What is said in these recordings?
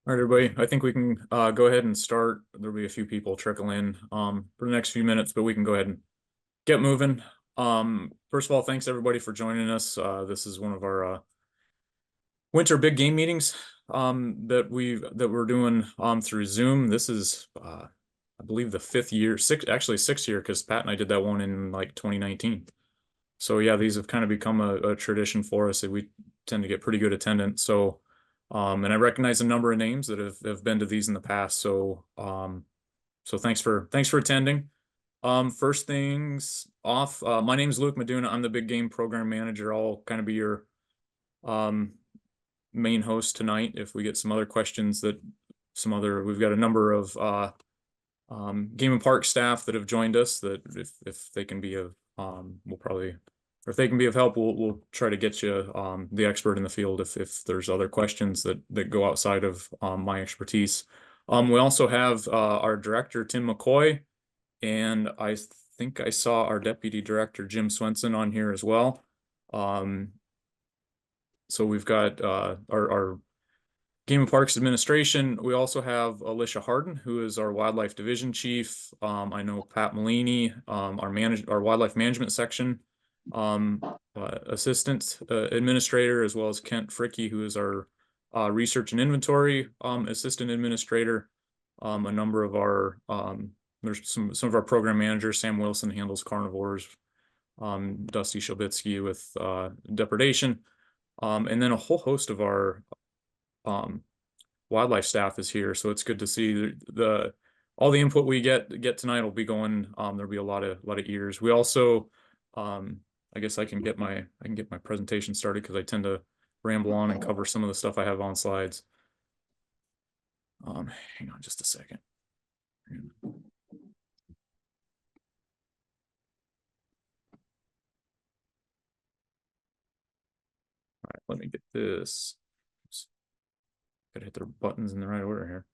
All right, everybody, I think we can go ahead and start. There'll be a few people trickle in for the next few minutes, but we can go ahead and get moving. First of all, thanks everybody for joining us. This is one of our winter big game meetings that we're doing through Zoom. This is I believe the sixth year, because Pat and I did that one in like 2019. So yeah, these have kind of become a tradition for us that we tend to get pretty good attendance. So and I recognize a number of names that have been to these in the past. So so thanks for attending. First things off, my name is Luke Meduna. I'm the big game program manager. I'll kind of be your main host tonight. If we get some other questions we've got a number of Game and Park staff that have joined us that if they can be of if they can be of help, we'll try to get you the expert in the field if there's other questions that go outside of my expertise. We also have our director, Tim McCoy, and I think I saw our deputy director, Jim Swenson, on here as well. So we've got our Game and Parks administration. We also have Alicia Harden, who is our wildlife division chief. I know Pat Malini, our wildlife management section assistant administrator, as well as Kent Fricky, who is our research and inventory assistant administrator. A number of our there's some of our program managers. Sam Wilson handles carnivores. Dusty Shelbitsky with depredation, and then a whole host of our wildlife staff is here. So it's good to see all the input we get tonight will be going. There'll be a lot of ears. We also I guess I can get my presentation started because I tend to ramble on and cover some of the stuff I have on slides. Hang on just a second. All right, let me get this. Oops. Gotta hit the buttons in the right order here.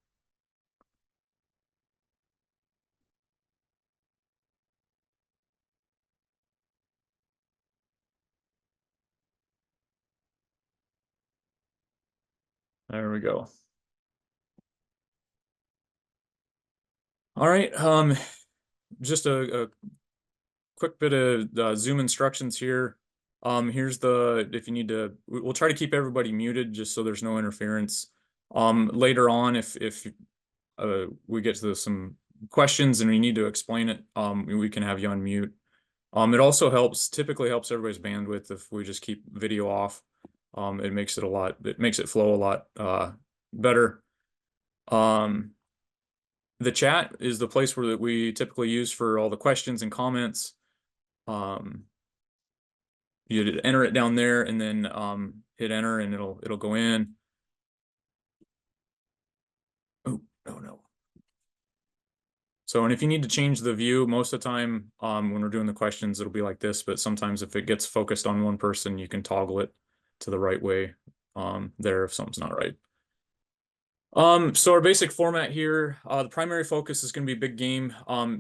There we go. All right, just a quick bit of Zoom instructions here. Here's if you need to, we'll try to keep everybody muted just so there's no interference. Later on, if we get to some questions and we need to explain it, we can have you on mute. It also typically helps everybody's bandwidth if we just keep video off. It makes it flow a lot better. The chat is the place that we typically use for all the questions and comments. You enter it down there and then hit enter and it'll go in. Oh, no. So, and if you need to change the view, most of the time when we're doing the questions, it'll be like this, but sometimes if it gets focused on one person, you can toggle it to the right way there if something's not right. So our basic format here, the primary focus is going to be big game,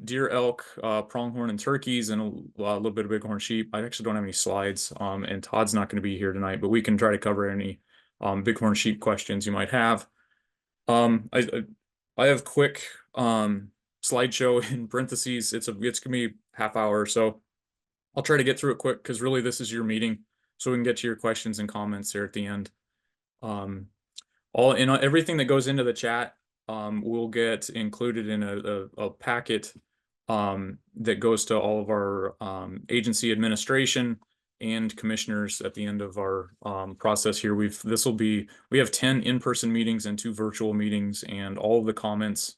deer, elk, pronghorn, and turkeys, and a little bit of bighorn sheep. I actually don't have any slides, and Todd's not going to be here tonight, but we can try to cover any bighorn sheep questions you might have. I have quick slideshow in parentheses. It's going to be half hour, so I'll try to get through it quick because really this is your meeting, so we can get to your questions and comments there at the end. Everything that goes into the chat will get included in a packet that goes to all of our agency administration and commissioners at the end of our process here. We have 10 in-person meetings and 2 virtual meetings, and all of the comments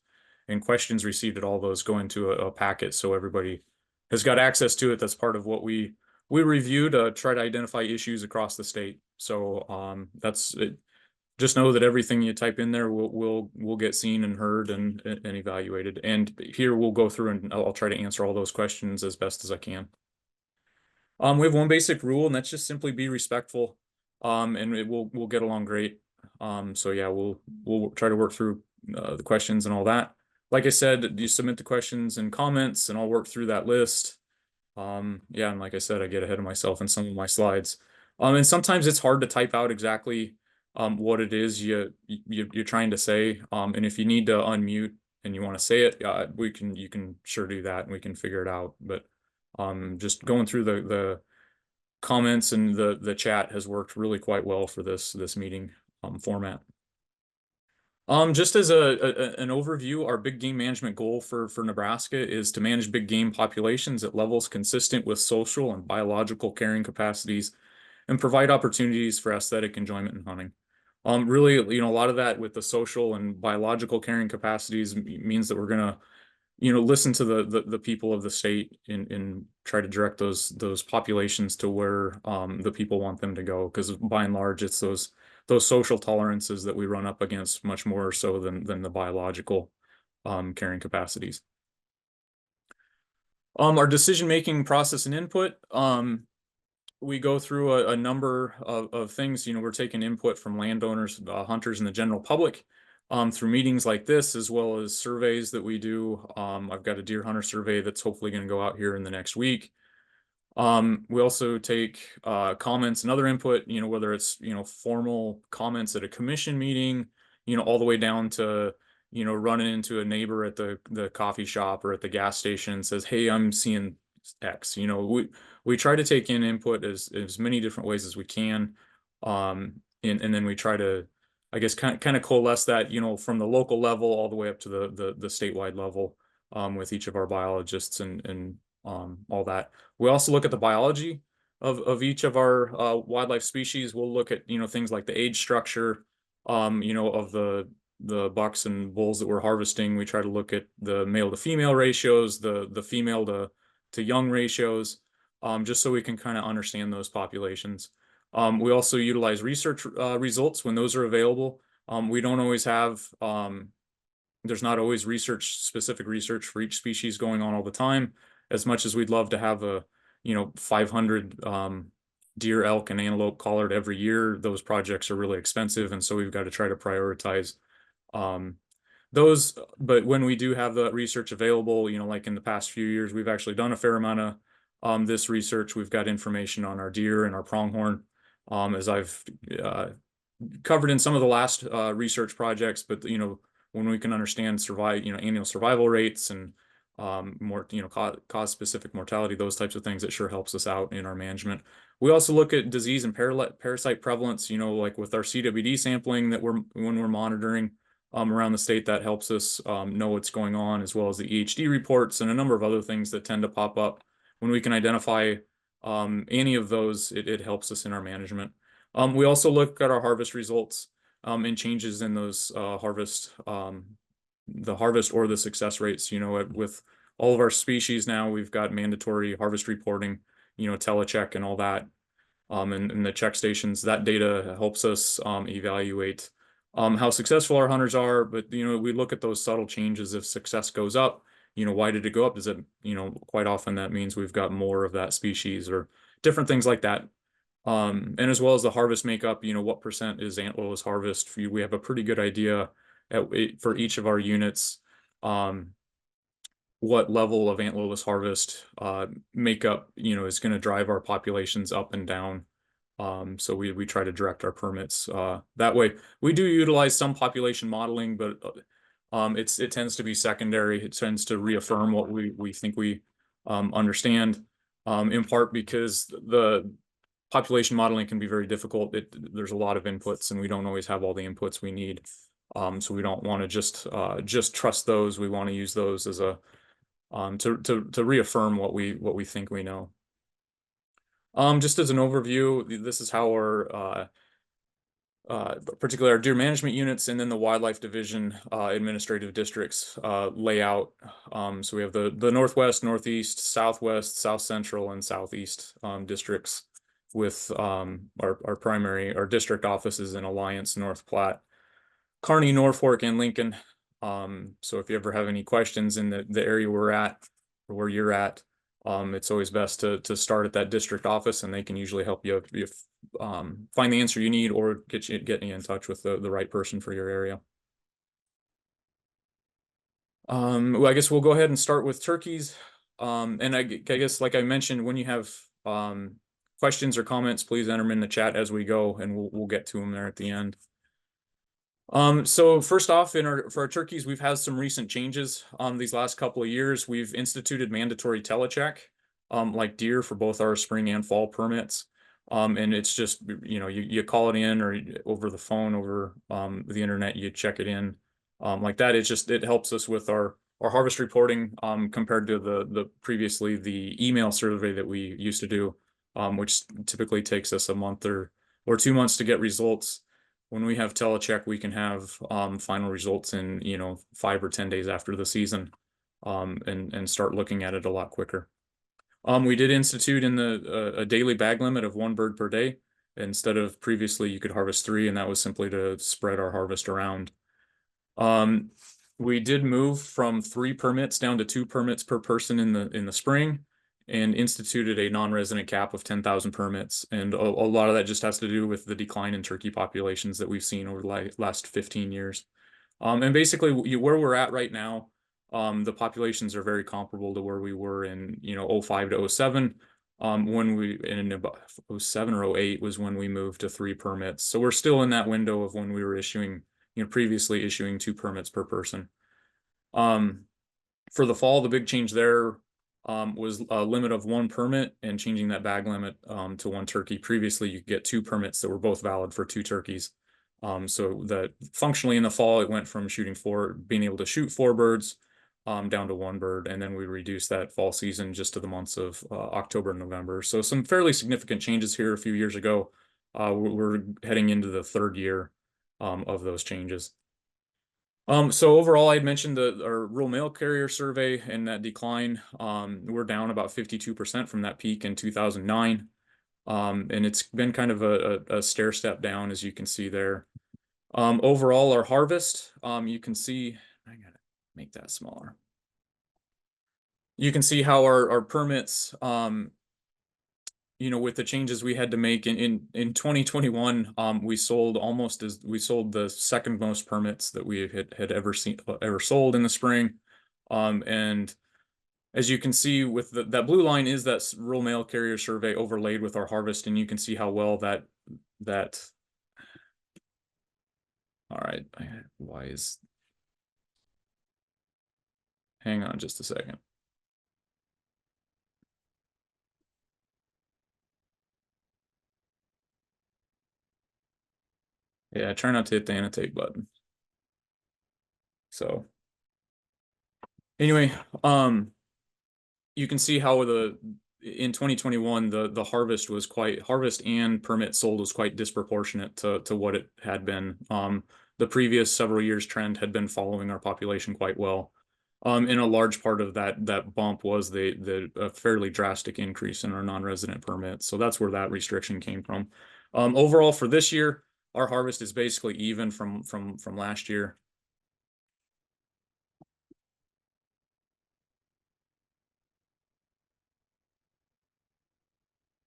and questions received at all those go into a packet, so everybody has got access to it. That's part of what we review to try to identify issues across the state. So that's it. Just know that everything you type in there will get seen and heard and evaluated. And here we'll go through and I'll try to answer all those questions as best as I can. We have one basic rule, and that's just simply be respectful. And we'll get along great. So yeah, we'll try to work through the questions and all that. Like I said, you submit the questions and comments, and I'll work through that list. Yeah, and like I said, I get ahead of myself in some of my slides. And sometimes it's hard to type out exactly what it is you're trying to say. And if you need to unmute and you want to say it, you can sure do that and we can figure it out. But just going through the comments and the chat has worked really quite well for this meeting format. Just as an overview, our big game management goal for Nebraska is to manage big game populations at levels consistent with social and biological carrying capacities and provide opportunities for aesthetic enjoyment in hunting. Really, a lot of that with the social and biological carrying capacities means that we're gonna, listen to the people of the state and try to direct those populations to where the people want them to go. Because by and large, it's those social tolerances that we run up against much more so than the biological carrying capacities. Our decision-making process and input. We go through a number of things. We're taking input from landowners, hunters, and the general public through meetings like this, as well as surveys that we do. I've got a deer hunter survey that's hopefully going to go out here in the next week. We also take comments and other input, whether it's, formal comments at a commission meeting, all the way down to, running into a neighbor at the coffee shop or at the gas station and says, hey, I'm seeing X. We try to take in input as many different ways as we can. And then we try to, I guess, kind of coalesce that, from the local level all the way up to the statewide level with each of our biologists and all that. We also look at the biology of each of our wildlife species. We'll look at, things like the age structure, of the bucks and bulls that we're harvesting. We try to look at the male to female ratios, the female to young ratios, just so we can kind of understand those populations. We also utilize research results when those are available. We don't always have, there's not always specific research for each species going on all the time. As much as we'd love to have 500 deer, elk, and antelope collared every year, those projects are really expensive. And so we've got to try to prioritize those. But when we do have the research available, like in the past few years, we've actually done a fair amount of this research. We've got information on our deer and our pronghorn, as I've covered in some of the last research projects. But, when we can understand annual survival rates and more, cause specific mortality, those types of things, it sure helps us out in our management. We also look at disease and parasite prevalence, like with our CWD sampling that when we're monitoring around the state, that helps us know what's going on, as well as the EHD reports and a number of other things that tend to pop up. When we can identify any of those, it helps us in our management. We also look at our harvest results and changes in those the harvest or the success rates. With all of our species now, we've got mandatory harvest reporting, telecheck and all that. And the check stations, that data helps us evaluate how successful our hunters are. But, we look at those subtle changes. If success goes up, why did it go up? Does it, quite often that means we've got more of that species or different things like that. And as well as the harvest makeup, what percent is antlerless harvest? We have a pretty good idea for each of our units, what level of antlerless harvest makeup, is going to drive our populations up and down. So we try to direct our permits that way. We do utilize some population modeling, but it tends to be secondary. It tends to reaffirm what we think we understand, in part because the population modeling can be very difficult. There's a lot of inputs, and we don't always have all the inputs we need. So we don't want to just trust those. We want to use those as a to reaffirm what we think we know. Just as an overview, this is how our particularly our deer management units and then the wildlife division administrative districts lay out. So we have the northwest, northeast, southwest, south central, and southeast districts, with our district offices in Alliance, North Platte, Kearney, Norfolk, and Lincoln. So if you ever have any questions in the area we're at or where you're at, it's always best to start at that district office, and they can usually help you find the answer you need or get you in touch with the right person for your area. Well, I guess we'll go ahead and start with turkeys. And I guess, like I mentioned, when you have questions or comments, please enter them in the chat as we go, and we'll get to them there at the end. So first off, for our turkeys, we've had some recent changes. These last couple of years, we've instituted mandatory telecheck, like deer for both our spring and fall permits. And it's just, you call it in or over the phone, over the internet, you check it in like that. It helps us with our harvest reporting compared to the previously the email survey that we used to do, which typically takes us a month or 2 months to get results. When we have telecheck, we can have final results in 5 or 10 days after the season, and start looking at it a lot quicker. We did institute in a daily bag limit of 1 bird per day. Instead of previously you could harvest 3, and that was simply to spread our harvest around. We did move from 3 permits down to 2 permits per person in the spring, and instituted a non-resident cap of 10,000 permits. And a lot of that just has to do with the decline in turkey populations that we've seen over the last 15 years. And basically where we're at right now, the populations are very comparable to where we were in 05 to 07. When we in about 07 or 08 was when we moved to 3 permits. So we're still in that window of when we were previously issuing 2 permits per person. For the fall, the big change there was a limit of 1 permit and changing that bag limit to 1 turkey. Previously, you could get 2 permits that were both valid for 2 turkeys. So that functionally in the fall, it went from being able to shoot 4 birds down to 1 bird, and then we reduced that fall season just to the months of October and November. So some fairly significant changes here a few years ago. We're heading into the 3rd year of those changes. So overall, I'd mentioned our rural mail carrier survey and that decline. We're down about 52% from that peak in 2009. And it's been kind of a stair step down, as you can see there. Overall, our harvest, you can see, I gotta make that smaller. You can see how our permits, with the changes we had to make in 2021, we sold the 2nd most permits that we had ever sold in the spring. And as you can see with that blue line is that rural mail carrier survey overlaid with our harvest, and you can see how well that all right, hang on just a second. Yeah, try not to hit the annotate button. So anyway, you can see how in 2021 the harvest and permit sold was quite disproportionate to what it had been. The previous several years trend had been following our population quite well. And a large part of that bump was the fairly drastic increase in our non-resident permits. So that's where that restriction came from. Overall for this year, our harvest is basically even from last year.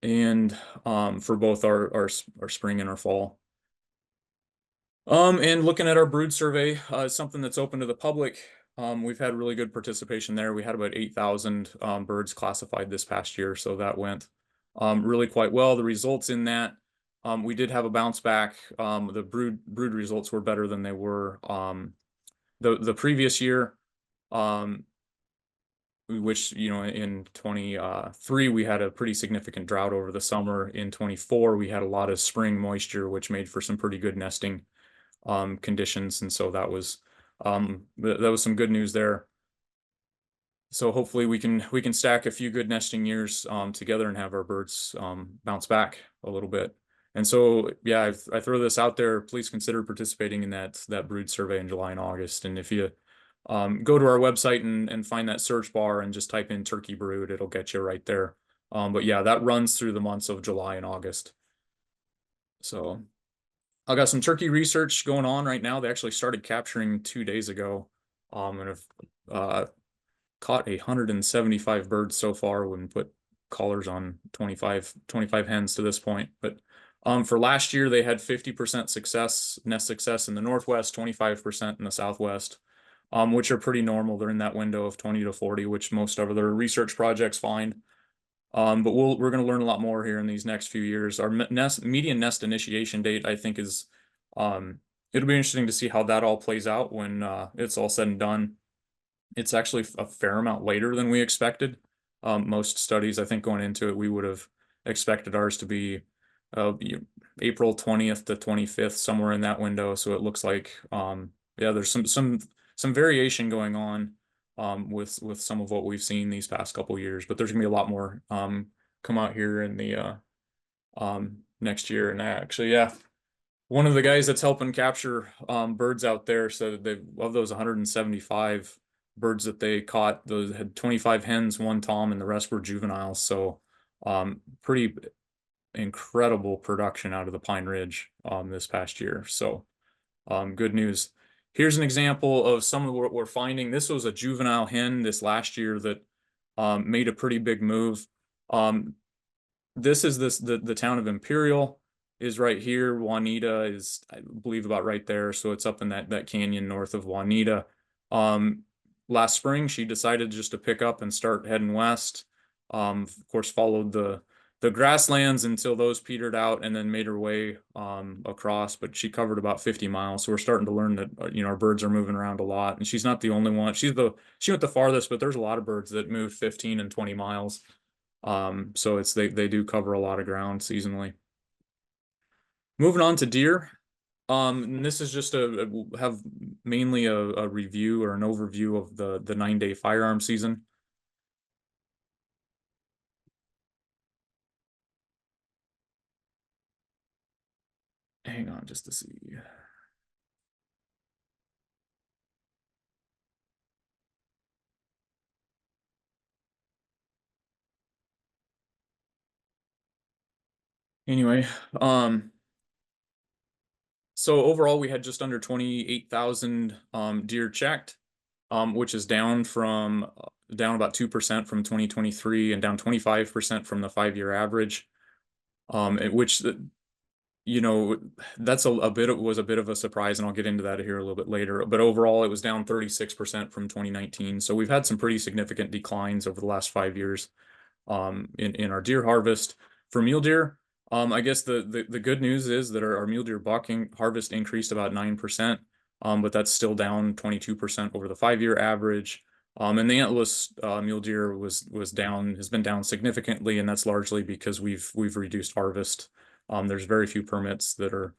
And for both our spring and our fall. And looking at our brood survey, something that's open to the public. We've had really good participation there. We had about 8,000 birds classified this past year, so that went really quite well. The results in that, we did have a bounce back. The brood results were better than they were the previous year. Which, in 23, we had a pretty significant drought over the summer. In 24, we had a lot of spring moisture, which made for some pretty good nesting conditions. And so that was some good news there. So hopefully we can stack a few good nesting years together and have our birds bounce back a little bit. And so, yeah, I throw this out there. Please consider participating in that brood survey in July and August. And if you go to our website and find that search bar and just type in turkey brood, it'll get you right there. But yeah, that runs through the months of July and August. So I got some turkey research going on right now. They actually started capturing 2 days ago, and have caught 175 birds so far. When put collars on 25 hens to this point. But for last year, they had 50% nest success in the Northwest, 25% in the Southwest. Which are pretty normal. They're in that window of 20 to 40, which most of their research projects find. But we're going to learn a lot more here in these next few years. Our median nest initiation date, I think, is it'll be interesting to see how that all plays out when it's all said and done. It's actually a fair amount later than we expected. Most studies, I think, going into it, we would have expected ours to be April 20th to 25th, somewhere in that window. So it looks like, yeah, there's some variation going on with some of what we've seen these past couple years, but there's gonna be a lot more come out here in the next year. And actually, yeah, one of the guys that's helping capture birds out there said that they of those 175 birds that they caught, those had 25 hens, one tom, and the rest were juveniles. So pretty incredible production out of the Pine Ridge this past year. So good news. Here's an example of some of what we're finding. This was a juvenile hen this last year that made a pretty big move. This is the town of Imperial is right here. Juanita is, I believe, about right there. So it's up in that canyon north of Juanita. Last spring, she decided just to pick up and start heading west. Of course, followed the grasslands until those petered out, and then made her way across. But she covered about 50 miles. So we're starting to learn that our birds are moving around a lot, and she's not the only one. She went the farthest, but there's a lot of birds that move 15 and 20 miles. So they do cover a lot of ground seasonally. Moving on to deer. And this is just have mainly a review or an overview of the 9-day firearm season. Hang on just to see. Anyway, so overall we had just under 28,000 deer checked, which is down about 2% from 2023 and down 25% from the 5-year average. Which that's was a bit of a surprise, and I'll get into that here a little bit later. But overall, it was down 36% from 2019. So we've had some pretty significant declines over the last 5 years in our deer harvest. For mule deer, I guess the good news is that our mule deer bucking harvest increased about 9%, but that's still down 22% over the 5-year average. And the antlerless mule deer has been down significantly, and that's largely because we've reduced harvest. There's very few permits that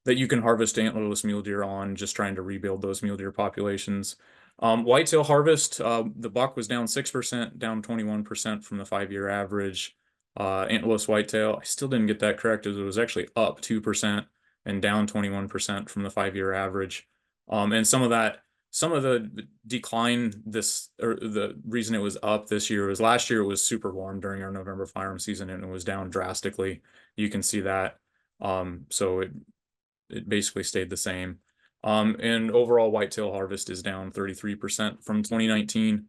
you can harvest antlerless mule deer on, just trying to rebuild those mule deer populations. Whitetail harvest, the buck was down 6%, down 21% from the 5-year average. Antlerless whitetail, I still didn't get that correct, as it was actually up 2% and down 21% from the 5-year average. And some of the decline or the reason it was up this year was last year it was super warm during our November firearm season, and it was down drastically. You can see that. So it basically stayed the same. And overall whitetail harvest is down 33% from 2019.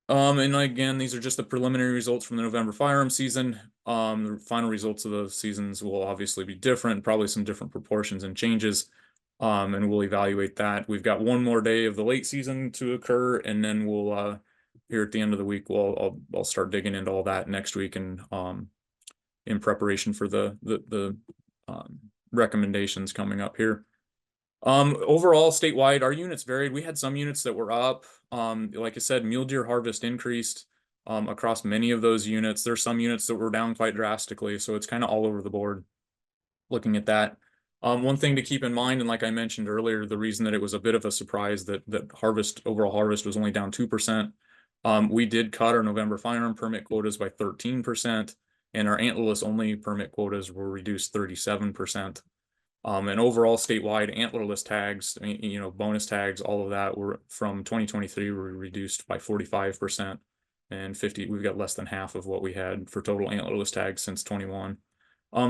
And again, these are just the preliminary results from the November firearm season. The final results of those seasons will obviously be different, probably some different proportions and changes. And we'll evaluate that. We've got one more day of the late season to occur, and then we'll here at the end of the week, I'll start digging into all that next week, and in preparation for the recommendations coming up here. Overall, statewide, our units varied. We had some units that were up. Like I said, mule deer harvest increased across many of those units. There's some units that were down quite drastically, so it's kind of all over the board looking at that. One thing to keep in mind, and like I mentioned earlier, the reason that it was a bit of a surprise that overall harvest was only down 2%. We did cut our November firearm permit quotas by 13%, and our antlerless only permit quotas were reduced 37%. And overall statewide antlerless tags, bonus tags, all of that were from 2023 were reduced by 45%, and we've got less than half of what we had for total antlerless tags since 21.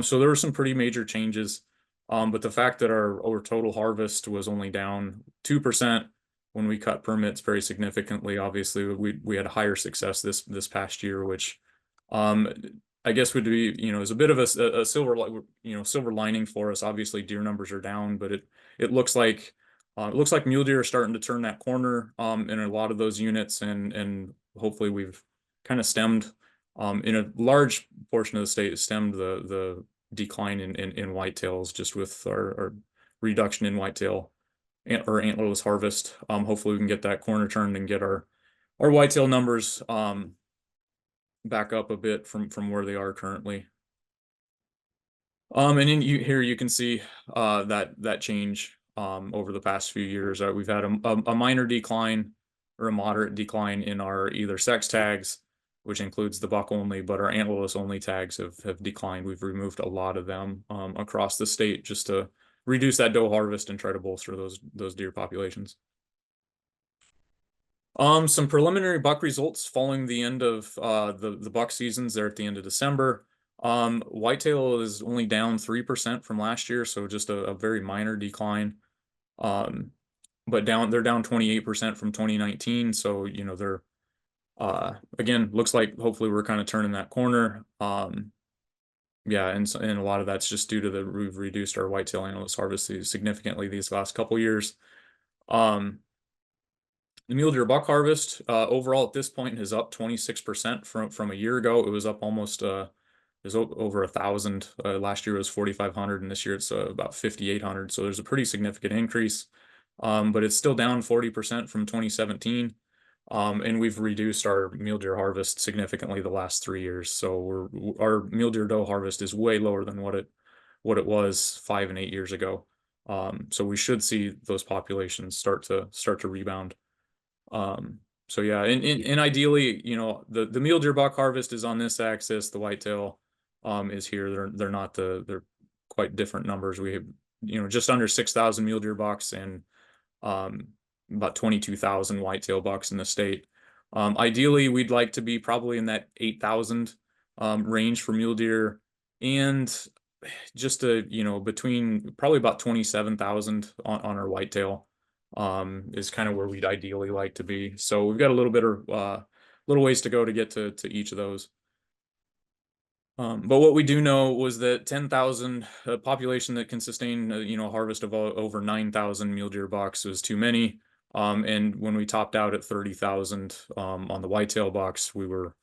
So there were some pretty major changes. But the fact that our total harvest was only down 2% when we cut permits very significantly, obviously we had higher success this past year, which I guess would be, is a bit of a silver lining for us. Obviously deer numbers are down, but it looks like mule deer are starting to turn that corner in a lot of those units, and hopefully we've kind of stemmed, in a large portion of the state, stemmed the decline in whitetails just with our reduction in whitetail or antlerless harvest. Hopefully we can get that corner turned and get our whitetail numbers back up a bit from where they are currently. And then here you can see that change over the past few years. We've had a minor decline or a moderate decline in our either sex tags, which includes the buck only, but our antlerless only tags have declined. We've removed a lot of them across the state just to reduce that doe harvest and try to bolster those deer populations. Some preliminary buck results following the end of the buck seasons there at the end of December. Whitetail is only down 3% from last year, so just a very minor decline. But they're down 28% from 2019, so you know they're again, looks like hopefully we're kind of turning that corner. Yeah, and a lot of that's just due to we've reduced our whitetail antlerless harvest significantly these last couple years. The mule deer buck harvest overall at this point is up 26% from a year ago. It was up almost is over 1,000. Last year it was 4,500, and this year it's about 5,800. So there's a pretty significant increase, but it's still down 40% from 2017. And we've reduced our mule deer harvest significantly the last 3 years. So our mule deer doe harvest is way lower than what it was 5 and 8 years ago. So we should see those populations start to rebound. So yeah, and ideally, you know, the mule deer buck harvest is on this axis, the whitetail is here. They're quite different numbers. We have, you know, just under 6,000 mule deer bucks and about 22,000 whitetail bucks in the state. Ideally, we'd like to be probably in that 8,000 range for mule deer, and just you know, between probably about 27,000 on our whitetail is kind of where we'd ideally like to be. So we've got a little bit of little ways to go to get to each of those. But what we do know was that 10,000 population that can sustain you know, a harvest of over 9,000 mule deer bucks was too many. And when we topped out at 30,000 on the whitetail bucks, we were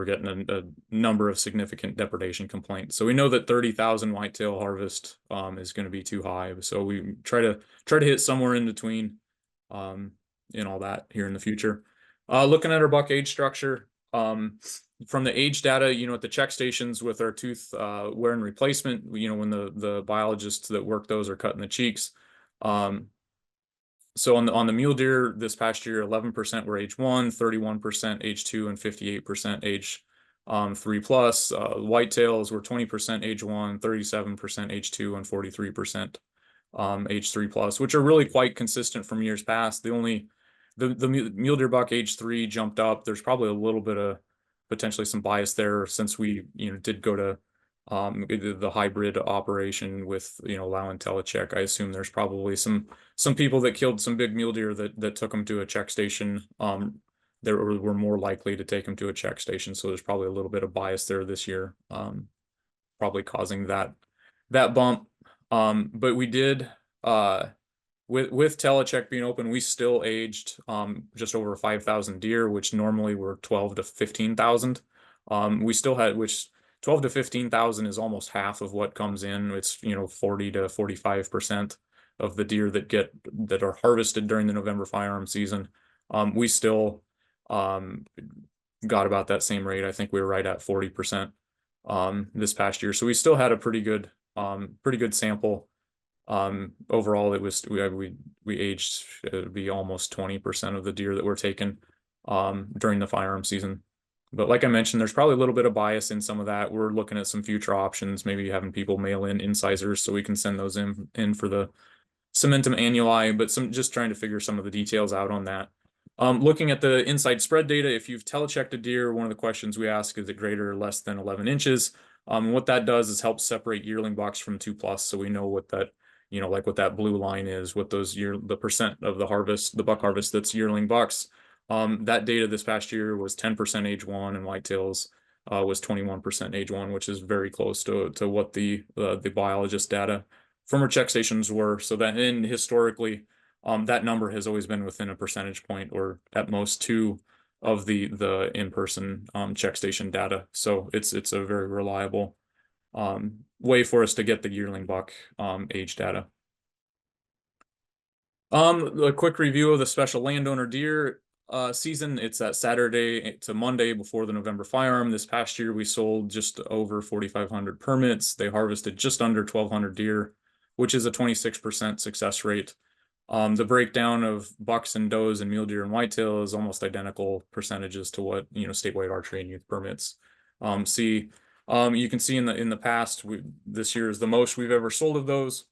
getting a number of significant depredation complaints. So we know that 30,000 whitetail harvest is going to be too high. So we try to hit somewhere in between in all that here in the future. Looking at our buck age structure, from the age data, you know, at the check stations with our tooth wear and replacement, you know, when the biologists that work those are cutting the cheeks. So on the mule deer this past year, 11% were age 1, 31% age 2, and 58% age 3 plus. Whitetails were 20% age 1, 37% age 2, and 43% age 3 plus, which are really quite consistent from years past. The mule deer buck age 3 jumped up. There's probably a little bit of potentially some bias there since we, you know, did go to the hybrid operation with, you know, allowing telecheck. I assume there's probably some people that killed some big mule deer that took them to a check station. There were more likely to take them to a check station, so there's probably a little bit of bias there this year, probably causing that bump. But we did with telecheck being open, we still aged just over 5,000 deer, which normally were 12 to 15,000. We still had, which 12 to 15,000 is almost half of what comes in. It's, you know, 40 to 45% of the deer that are harvested during the November firearm season. We still got about that same rate. I think we were right at 40% this past year. So we still had a pretty good sample. Overall, it was we aged, it would be almost 20% of the deer that were taken during the firearm season. But like I mentioned, there's probably a little bit of bias in some of that. We're looking at some future options, maybe having people mail in incisors so we can send those in for the cementum annuli, but just trying to figure some of the details out on that. Looking at the inside spread data, if you've telechecked a deer, one of the questions we ask is it greater or less than 11 inches. What that does is help separate yearling bucks from 2 plus, so we know what that, you know, like what that blue line is, what those the percent of the harvest, the buck harvest that's yearling bucks. That data this past year was 10% age 1, and whitetails was 21% age 1, which is very close to what the biologist data from our check stations were. So that historically, that number has always been within a percentage point or at most 2 the in-person check station data. So it's a very reliable way for us to get the yearling buck age data. A quick review of the special landowner deer season. It's that Saturday to Monday before the November firearm. This past year, we sold just over 4,500 permits. They harvested just under 1,200 deer, which is a 26% success rate. The breakdown of bucks and does and mule deer and whitetail is almost identical percentages to what, you know, statewide archery and youth permits see. You can see in the past, this year is the most we've ever sold of those.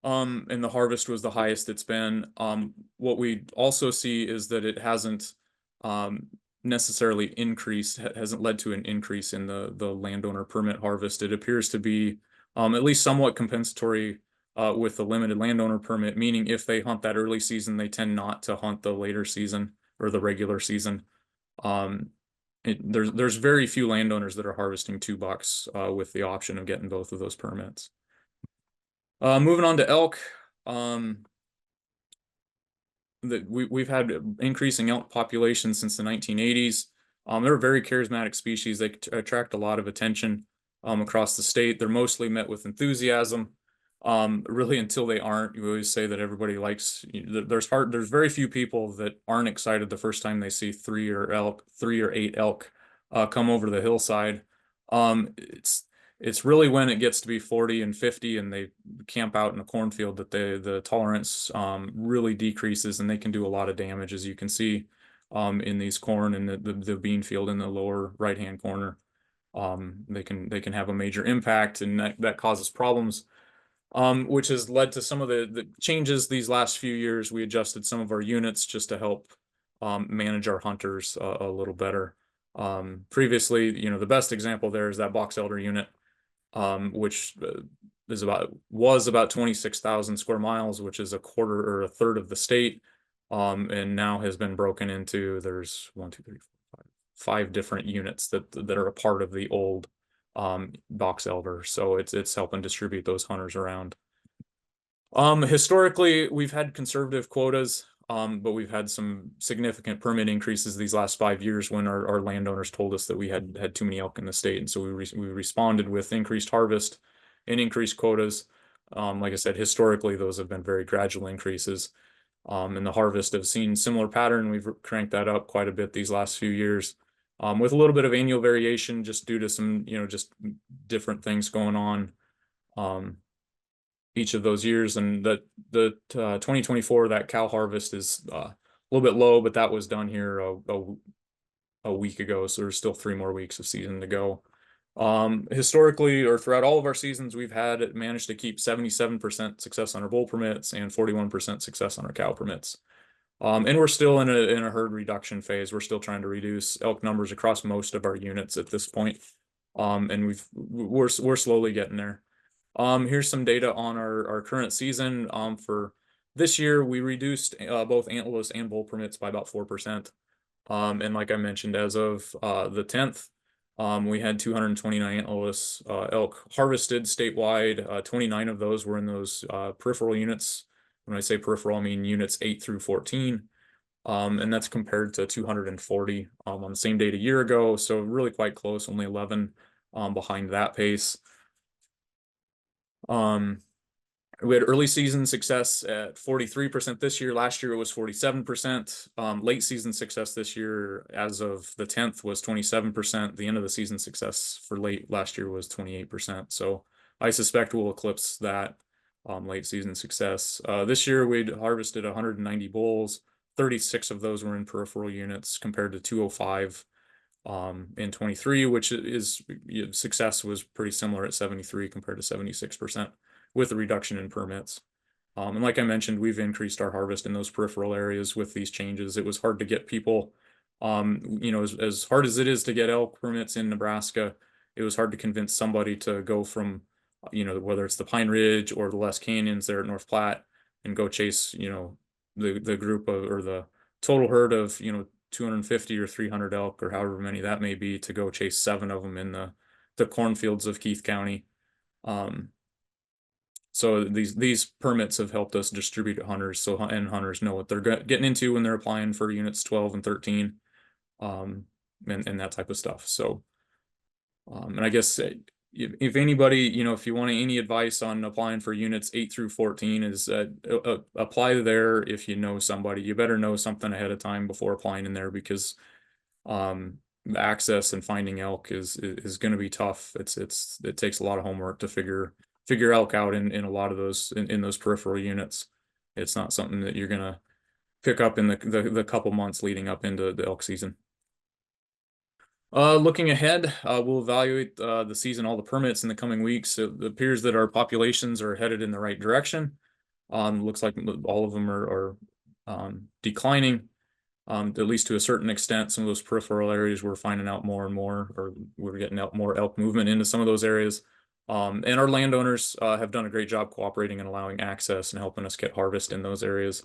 And the harvest was the highest it's been. What we also see is that it hasn't necessarily increased, hasn't led to an increase in the landowner permit harvest. It appears to be at least somewhat compensatory with the limited landowner permit, meaning if they hunt that early season, they tend not to hunt the later season or the regular season. There's very few landowners that are harvesting 2 bucks with the option of getting both of those permits. Moving on to elk, we've had increasing elk population since the 1980s. They're a very charismatic species. They attract a lot of attention across the state. They're mostly met with enthusiasm. Really, until they aren't. You always say that everybody likes. There's very few people that aren't excited the first time they see 3 or 8 elk come over the hillside. It's really when it gets to be 40 and 50 and they camp out in a cornfield that the tolerance really decreases, and they can do a lot of damage, as you can see in these corn and the bean field in the lower right hand corner. They can have a major impact, and that causes problems, which has led to some of the changes these last few years. We adjusted some of our units just to help manage our hunters a little better. Previously, you know, the best example there is that box elder unit, which was about 26,000 square miles, which is a quarter or a third of the state, and now has been broken into, there's 1, 2, 3, 4, 5 different units that are a part of the old box elder. So it's helping distribute those hunters around. Historically, we've had conservative quotas, but we've had some significant permit increases these last 5 years when our landowners told us that we had too many elk in the state, and so we responded with increased harvest and increased quotas. Like I said, historically, those have been very gradual increases, and the harvest have seen similar pattern. We've cranked that up quite a bit these last few years, with a little bit of annual variation just due to some, you know, just different things going on each of those years. And the 2024, that cow harvest is a little bit low, but that was done here a week ago, so there's still 3 more weeks of season to go. Historically, or throughout all of our seasons, we've managed to keep 77% success on our bull permits and 41% success on our cow permits. And we're still in a herd reduction phase. We're still trying to reduce elk numbers across most of our units at this point. And we're slowly getting there. Here's some data on our current season. For this year, we reduced both antlerless and bull permits by about 4%. And like I mentioned, as of the 10th, we had 229 antlerless elk harvested statewide. 29 of those were in those peripheral units. When I say peripheral, I mean units 8 through 14. And that's compared to 240 on the same date a year ago. So really quite close, only 11 behind that pace. We had early season success at 43% this year. Last year it was 47%. Late season success this year, as of the 10th, was 27%. The end of the season success for late last year was 28%. So I suspect we'll eclipse that late season success. This year we'd harvested 190 bulls. 36 of those were in peripheral units compared to 205 in 23, which is, success was pretty similar at 73 compared to 76%, with a reduction in permits. And like I mentioned, we've increased our harvest in those peripheral areas with these changes. It was hard to get people, you know, as hard as it is to get elk permits in Nebraska, it was hard to convince somebody to go from, you know, whether it's the Pine Ridge or the Les Canyons there at North Platte, and go chase, you know, the group of, or the total herd of, you know, 250 or 300 elk, or however many that may be, to go chase 7 of them in the cornfields of Keith County. So these permits have helped us distribute to hunters, so and hunters know what they're getting into when they're applying for units 12 and 13, and that type of stuff. So, and I guess if anybody, if you want any advice on applying for units 8 through 14, is apply there if you know somebody. You better know something ahead of time before applying in there, because access and finding elk is going to be tough. It takes a lot of homework to figure elk out in a lot of those in those peripheral units. It's not something that you're gonna pick up in the couple months leading up into the elk season. Looking ahead, we'll evaluate the season, all the permits in the coming weeks. It appears that our populations are headed in the right direction. Looks like all of them are declining, at least to a certain extent. Some of those peripheral areas we're finding out more and more, or we're getting out more elk movement into some of those areas. And our landowners have done a great job cooperating and allowing access and helping us get harvest in those areas.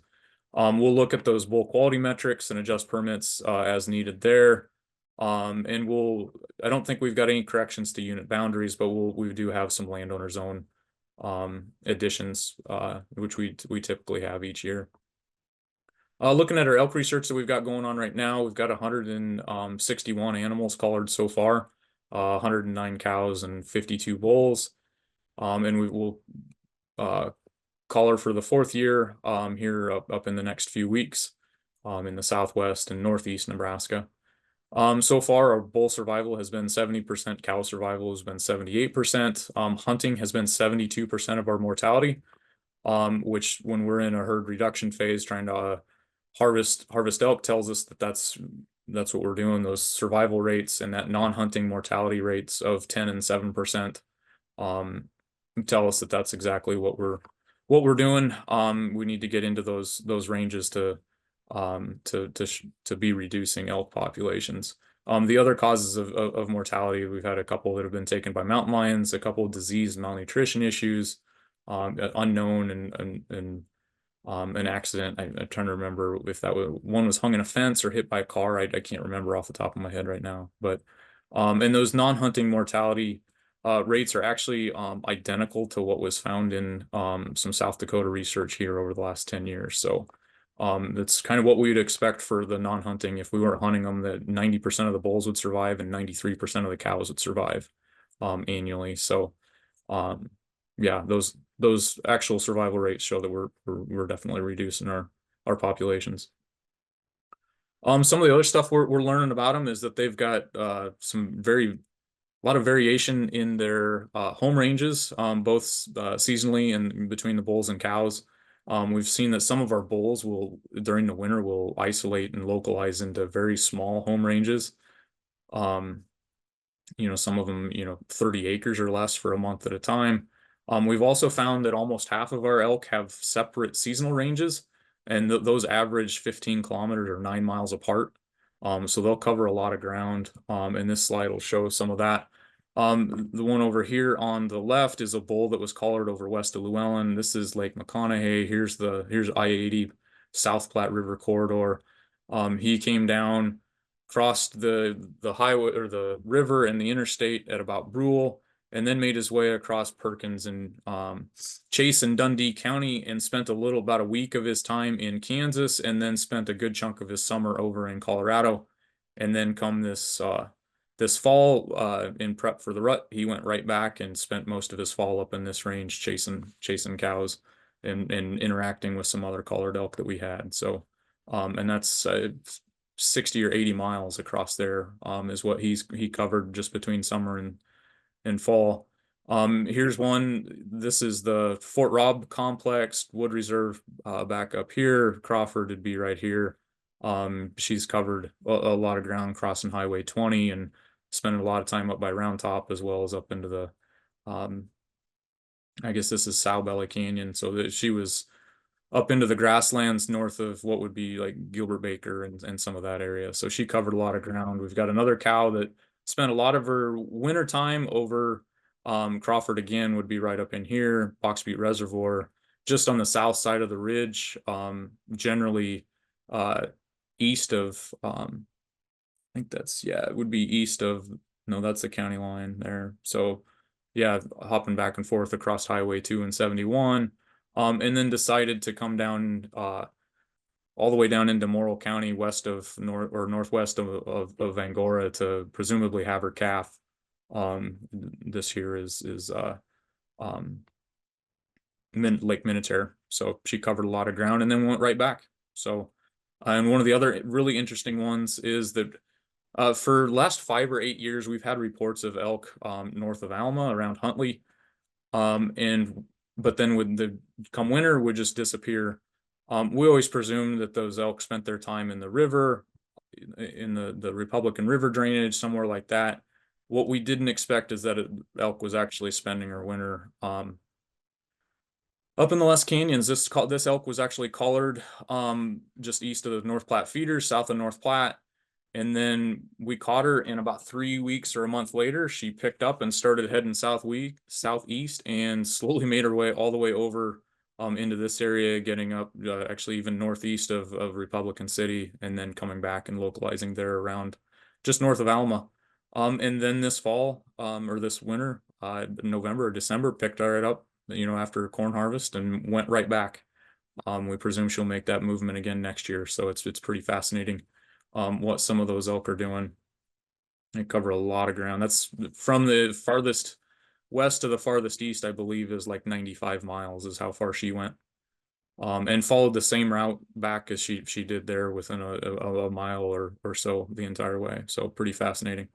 We'll look at those bull quality metrics and adjust permits as needed there. And I don't think we've got any corrections to unit boundaries, but we do have some landowner zone additions, which we typically have each year. Looking at our elk research that we've got going on right now, we've got 161 animals collared so far, 109 cows and 52 bulls. And we will collar for the 4th year here up in the next few weeks in the southwest and northeast Nebraska. So far, our bull survival has been 70%, cow survival has been 78%. Hunting has been 72% of our mortality, which when we're in a herd reduction phase trying to harvest elk tells us that that's what we're doing. Those survival rates and that non-hunting mortality rates of 10 and 7% tell us that that's exactly what we're doing. We need to get into those ranges to be reducing elk populations. The other causes of mortality, we've had a couple that have been taken by mountain lions, a couple of disease and malnutrition issues, unknown, and an accident. I'm trying to remember if one was hung in a fence or hit by a car. I can't remember off the top of my head right now. But and those non-hunting mortality rates are actually identical to what was found in some South Dakota research here over the last 10 years. So that's kind of what we'd expect for the non-hunting. If we weren't hunting them, that 90% of the bulls would survive and 93% of the cows would survive annually. So yeah, those actual survival rates show that we're definitely reducing our populations. Some of the other stuff we're learning about them is that they've got a lot of variation in their home ranges, both seasonally and between the bulls and cows. We've seen that some of our bulls during the winter, will isolate and localize into very small home ranges. Some of them, 30 acres or less for a month at a time. We've also found that almost half of our elk have separate seasonal ranges, and those average 15 kilometers or 9 miles apart. So they'll cover a lot of ground. And this slide will show some of that. The one over here on the left is a bull that was collared over west of Llewellyn. This is Lake McConaughey. Here's I-80 South Platte River corridor. He came down, crossed the highway or the river and the interstate at about Brule, and then made his way across Perkins and Chase and Dundee County, and spent about a week of his time in Kansas, and then spent a good chunk of his summer over in Colorado. And then come this fall, in prep for the rut, he went right back and spent most of his fall up in this range chasing cows and interacting with some other collared elk that we had. So and that's 60 or 80 miles across there is what he covered just between summer and fall. Here's one. This is the Fort Robb complex, Wood Reserve back up here. Crawford would be right here. She's covered a lot of ground crossing Highway 20 and spending a lot of time up by Round Top, as well as up into the I guess this is Sowbelly Canyon. So that she was up into the grasslands north of what would be like Gilbert Baker and some of that area. So she covered a lot of ground. We've got another cow that spent a lot of her winter time over Crawford, again, would be right up in here, Box Butte Reservoir, just on the south side of the ridge, generally east of, I think it would be east of, no, that's the county line there. So yeah, hopping back and forth across Highway 2 and 71. And then decided to come down all the way down into Morrill County, west of northwest of Angora, to presumably have her calf. This here is um, Lake Minnetonka. So she covered a lot of ground and then went right back. So, and one of the other really interesting ones is that for last 5 or 8 years, we've had reports of elk north of Alma around Huntley. And but then when the come winter would just disappear. We always presumed that those elk spent their time in the river, in the Republican River drainage, somewhere like that. What we didn't expect is that elk was actually spending her winter up in the Les Canyons. This elk was actually collared just east of the North Platte feeders, south of North Platte. And then we caught her, and about 3 weeks or a month later, she picked up and started heading southeast and slowly made her way all the way over into this area, getting up actually even northeast of Republican City, and then coming back and localizing there around just north of Alma. And then this fall or this winter, November or December, picked her up, after corn harvest and went right back. We presume she'll make that movement again next year. So it's pretty fascinating what some of those elk are doing. They cover a lot of ground. That's from the farthest west to the farthest east, I believe, is like 95 miles is how far she went. And followed the same route back as she did there within a mile or so the entire way. So pretty fascinating.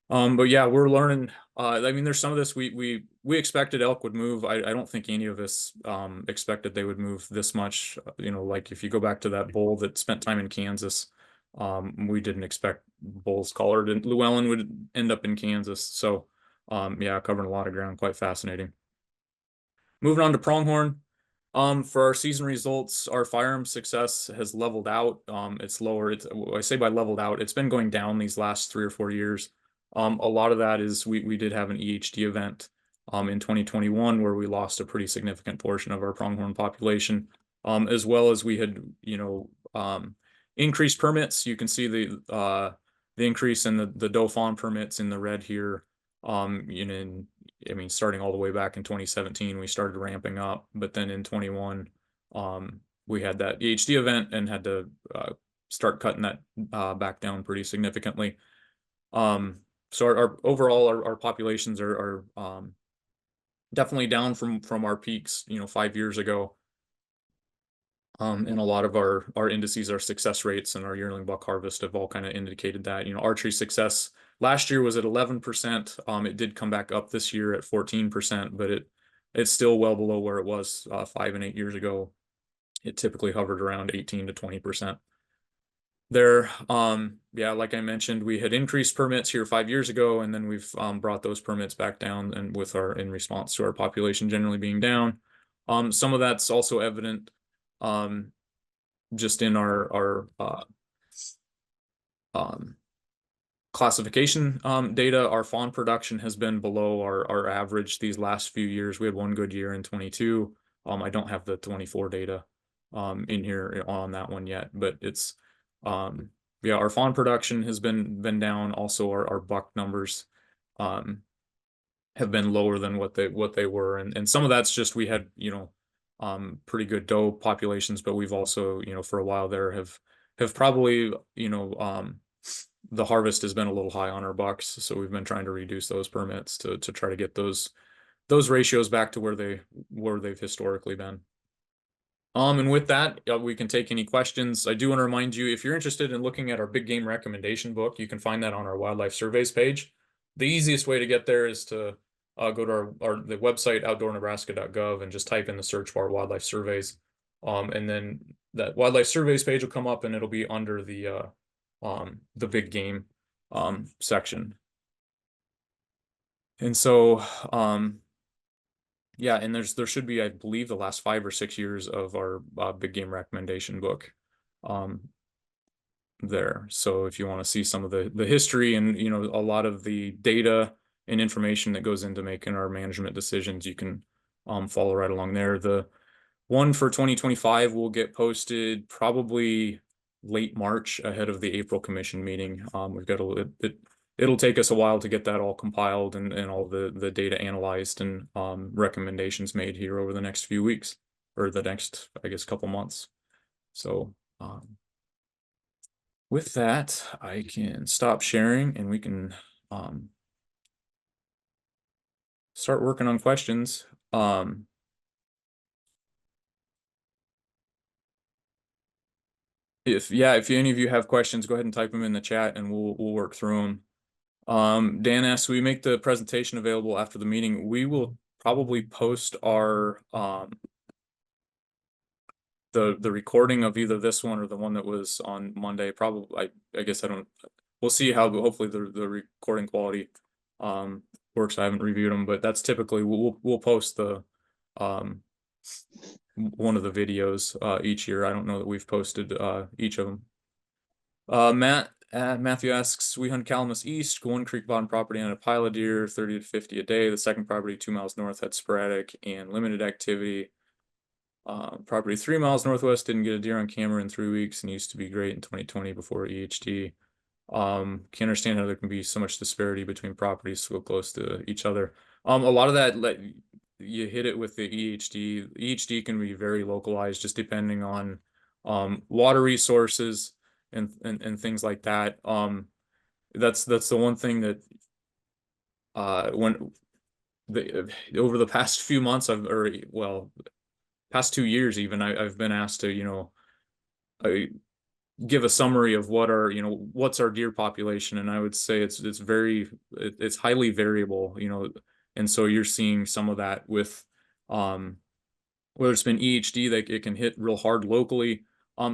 But yeah, we're learning. I mean, there's some of this we expected elk would move. I don't think any of us expected they would move this much. Like if you go back to that bull that spent time in Kansas, we didn't expect bulls collared, and Llewellyn would end up in Kansas. So yeah, covering a lot of ground, quite fascinating. Moving on to pronghorn. For our season results, our firearm success has leveled out. It's lower. I say by leveled out, it's been going down these last 3 or 4 years. A lot of that is we did have an EHD event in 2021 where we lost a pretty significant portion of our pronghorn population, as well as we had increased permits. You can see the increase in the doe fawn permits in the red here. I mean, starting all the way back in 2017, we started ramping up, but then in 21, we had that EHD event and had to start cutting that back down pretty significantly. So our overall our populations are definitely down from our peaks, 5 years ago. And a lot of our indices, our success rates and our yearling buck harvest have all kind of indicated that. Archery success last year was at 11%. It did come back up this year at 14%, but it's still well below where it was 5 and 8 years ago. It typically hovered around 18 to 20%. There, yeah, like I mentioned, we had increased permits here 5 years ago, and then we've brought those permits back down, and in response to our population generally being down. Some of that's also evident just in our classification data. Our fawn production has been below our average these last few years. We had one good year in 22. I don't have the 24 data in here on that one yet, but it's yeah, our fawn production has been down. Also, our buck numbers have been lower than what they were, and some of that's just we had pretty good doe populations, but we've also for a while there have probably the harvest has been a little high on our bucks, so we've been trying to reduce those permits to try to get those ratios back to where they've historically been. And with that, we can take any questions. I do want to remind you, if you're interested in looking at our big game recommendation book, you can find that on our wildlife surveys page. The easiest way to get there is to go to the website, OutdoorNebraska.gov, and just type in the search bar wildlife surveys. And then that wildlife surveys page will come up, and it'll be under the big game section. And so yeah, and there should be, I believe, the last 5 or 6 years of our big game recommendation book there. So if you want to see some of the history and a lot of the data and information that goes into making our management decisions, you can follow right along there. The one for 2025 will get posted probably late March ahead of the April commission meeting. We've got it'll take us a while to get that all compiled and all the data analyzed and recommendations made here over the next few weeks or the next, I guess, couple months. So with that, I can stop sharing and we can start working on questions. If any of you have questions, go ahead and type them in the chat and we'll work through them. Dan asks, we make the presentation available after the meeting. We will probably post our the recording of either this one or the one that was on Monday. Probably, I guess I don't. We'll see how. Hopefully, the recording quality works. I haven't reviewed them, but that's typically we'll post the one of the videos each year. I don't know that we've posted each of them. Matthew asks, we hunt Calamus East, Golden Creek bottom property on a pile of deer, 30 to 50 a day. The second property 2 miles north had sporadic and limited activity. Property 3 miles northwest didn't get a deer on camera in 3 weeks and used to be great in 2020 before EHD. Can understand how there can be so much disparity between properties so close to each other. A lot of that, you hit it with the EHD. EHD can be very localized, just depending on water resources and things like that. That's the one thing that over the past few months, past 2 years even, I've been asked to give a summary of what's our deer population, and I would say it's highly variable, and so you're seeing some of that with whether it's been EHD that it can hit real hard locally.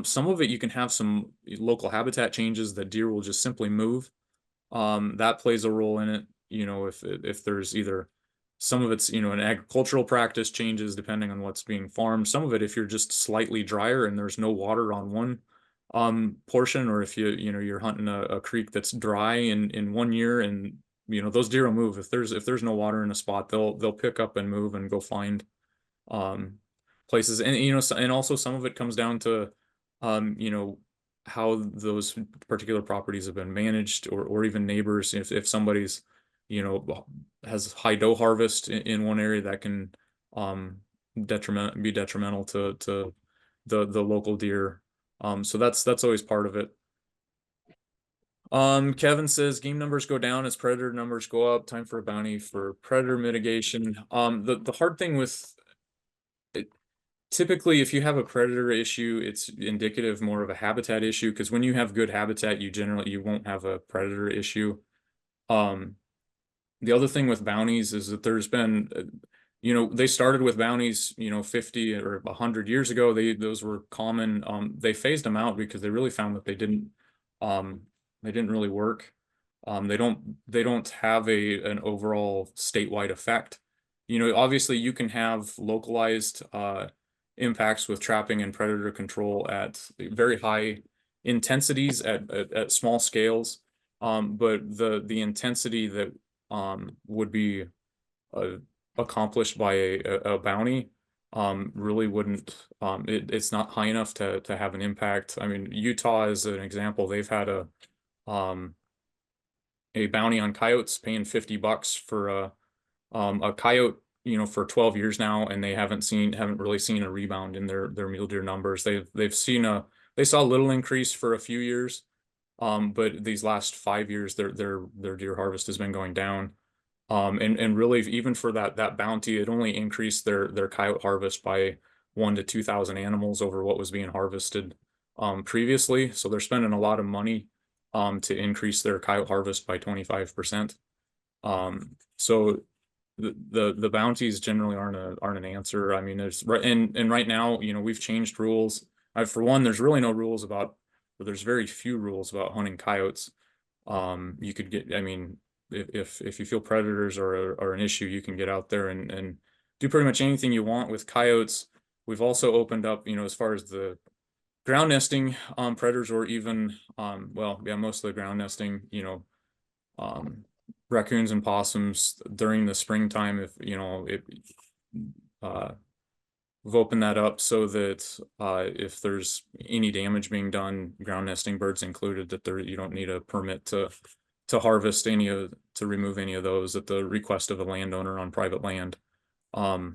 Some of it you can have some local habitat changes that deer will just simply move. That plays a role in it. If there's either some of it's, an agricultural practice changes depending on what's being farmed. Some of it, if you're just slightly drier and there's no water on one portion, or if you're hunting a creek that's dry in 1 year, and those deer will move. If there's no water in a spot, they'll pick up and move and go find places. And and also some of it comes down to how those particular properties have been managed, or even neighbors. If somebody's has high doe harvest in one area, that can be detrimental to the local deer. So that's always part of it. Kevin says game numbers go down as predator numbers go up. Time for a bounty for predator mitigation. The hard thing with it, typically, if you have a predator issue, it's indicative more of a habitat issue, because when you have good habitat, you won't have a predator issue. The other thing with bounties is that there's been, they started with bounties, 50 or 100 years ago. Those were common. They phased them out because they really found that they didn't really work. They don't have an overall statewide effect. Obviously you can have localized impacts with trapping and predator control at very high intensities at small scales. But the intensity that would be accomplished by a bounty really wouldn't, it's not high enough to have an impact. I mean, Utah is an example. They've had a bounty on coyotes, paying $50 for a coyote, for 12 years now, and they haven't really seen a rebound in their mule deer numbers. They saw a little increase for a few years, but these last 5 years, their deer harvest has been going down. And really, even for that bounty, it only increased their coyote harvest by 1,000 to 2,000 animals over what was being harvested previously. So they're spending a lot of money to increase their coyote harvest by 25%. So the bounties generally aren't an answer. I mean, and right now, we've changed rules. For one, there's really no rules there's very few rules about hunting coyotes. You could get, I mean, if you feel predators are an issue, you can get out there and do pretty much anything you want with coyotes. We've also opened up, as far as the ground nesting predators, or even most of the ground nesting, raccoons and possums during the springtime. We've opened that up so that if there's any damage being done, ground nesting birds included, that you don't need a permit to to harvest to remove any of those at the request of a landowner on private land. So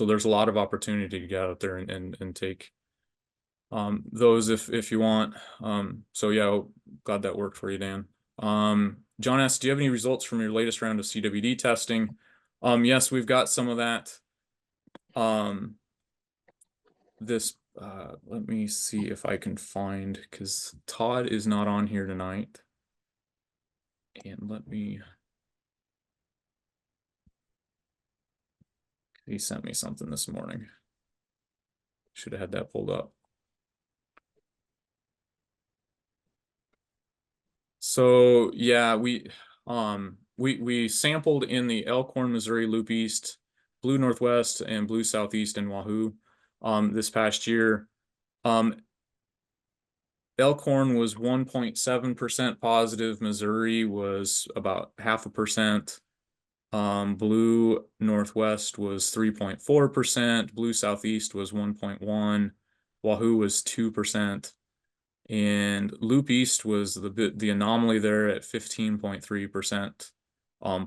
there's a lot of opportunity to get out there and take those if you want. So yeah, glad that worked for you, Dan. John asks, do you have any results from your latest round of CWD testing? Yes, we've got some of that. Let me see if I can find, because Todd is not on here tonight. And he sent me something this morning. Should have had that pulled up. So yeah, we sampled in the Elkhorn, Missouri Loop East, Blue Northwest, and Blue Southeast in Wahoo this past year. Elkhorn was 1.7% positive. Missouri was about 0.5%. Blue Northwest was 3.4%. Blue Southeast was 1.1%. Wahoo was 2%. And Loop East was the anomaly there at 15.3%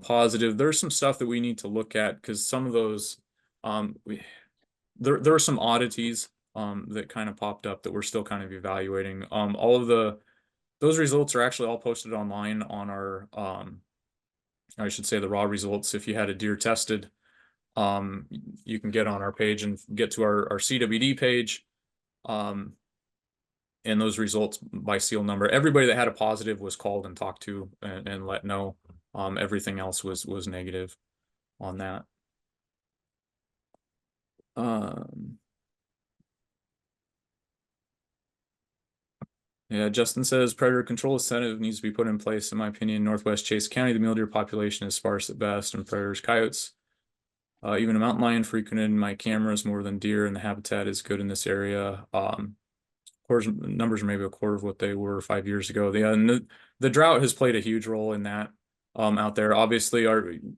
positive. There's some stuff that we need to look at because some of those there are some oddities that kind of popped up that we're still kind of evaluating. All of those results are actually all posted online on our I should say the raw results. If you had a deer tested, you can get on our page and get to our CWD page. And those results by seal number. Everybody that had a positive was called and talked to and let know. Everything else was negative on that. Yeah, Justin says predator control incentive needs to be put in place. In my opinion, Northwest Chase County, the mule deer population is sparse at best, and predators, coyotes. Even a mountain lion frequented my cameras more than deer, and the habitat is good in this area. Numbers are maybe a quarter of what they were 5 years ago. And the drought has played a huge role in that out there. Obviously,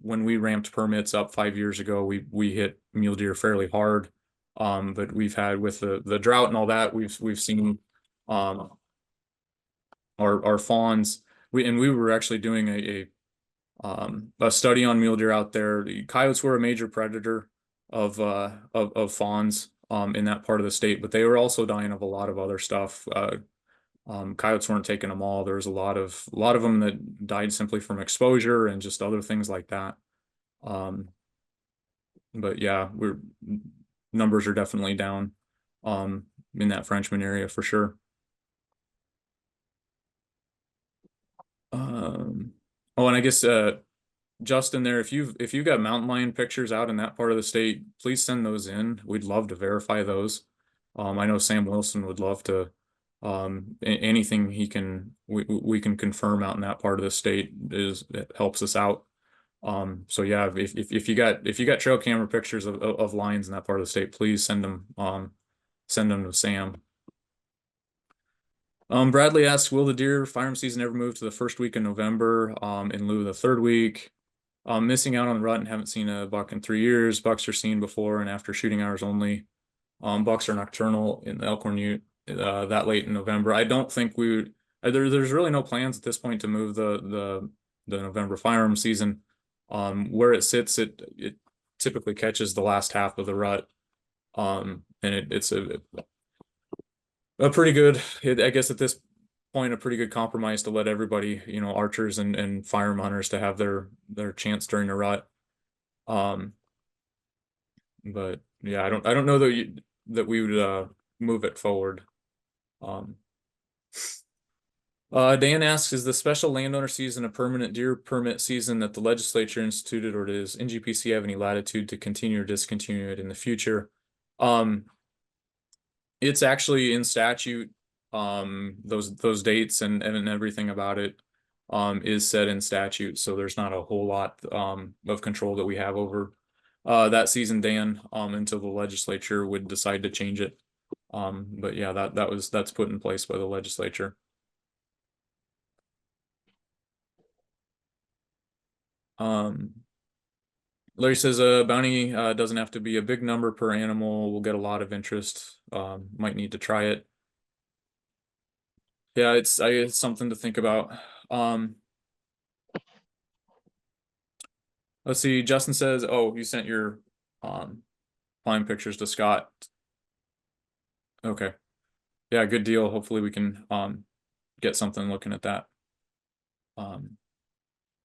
when we ramped permits up 5 years ago, we hit mule deer fairly hard. But we've had with the drought and all that, we've seen our fawns. We were actually doing a study on mule deer out there. The coyotes were a major predator of fawns in that part of the state, but they were also dying of a lot of other stuff. Coyotes weren't taking them all. There was a lot of them that died simply from exposure and just other things like that. But yeah, numbers are definitely down in that Frenchman area for sure. Oh, and I guess Justin there, if you've got mountain lion pictures out in that part of the state, please send those in. We'd love to verify those. I know Sam Wilson would love to anything we can confirm out in that part of the state it helps us out. So yeah, if you got trail camera pictures of lions in that part of the state, please send them to Sam. Bradley asks, will the deer firearm season ever move to the first week in November in lieu of the third week? Missing out on the rut and haven't seen a buck in 3 years. Bucks are seen before and after shooting hours only. Bucks are nocturnal in the Elkhorn Ute that late in November. I don't think there's really no plans at this point to move the November firearm season. Where it sits, it typically catches the last half of the rut. And it's a pretty good, I guess at this point, a pretty good compromise to let everybody, archers and firearm hunters to have their chance during the rut. But yeah, I don't know that we would move it forward. Dan asks, is the special landowner season a permanent deer permit season that the legislature instituted, or does NGPC have any latitude to continue or discontinue it in the future? It's actually in statute. Those dates and everything about it is set in statute, so there's not a whole lot of control that we have over that season, Dan, until the legislature would decide to change it. But yeah, that's put in place by the legislature. Larry says a bounty doesn't have to be a big number per animal. We'll get a lot of interest. Might need to try it. Yeah, it's something to think about. Let's see. Justin says, "Oh, you sent your flying pictures to Scott." Okay, yeah, good deal. Hopefully, we can get something looking at that. Um,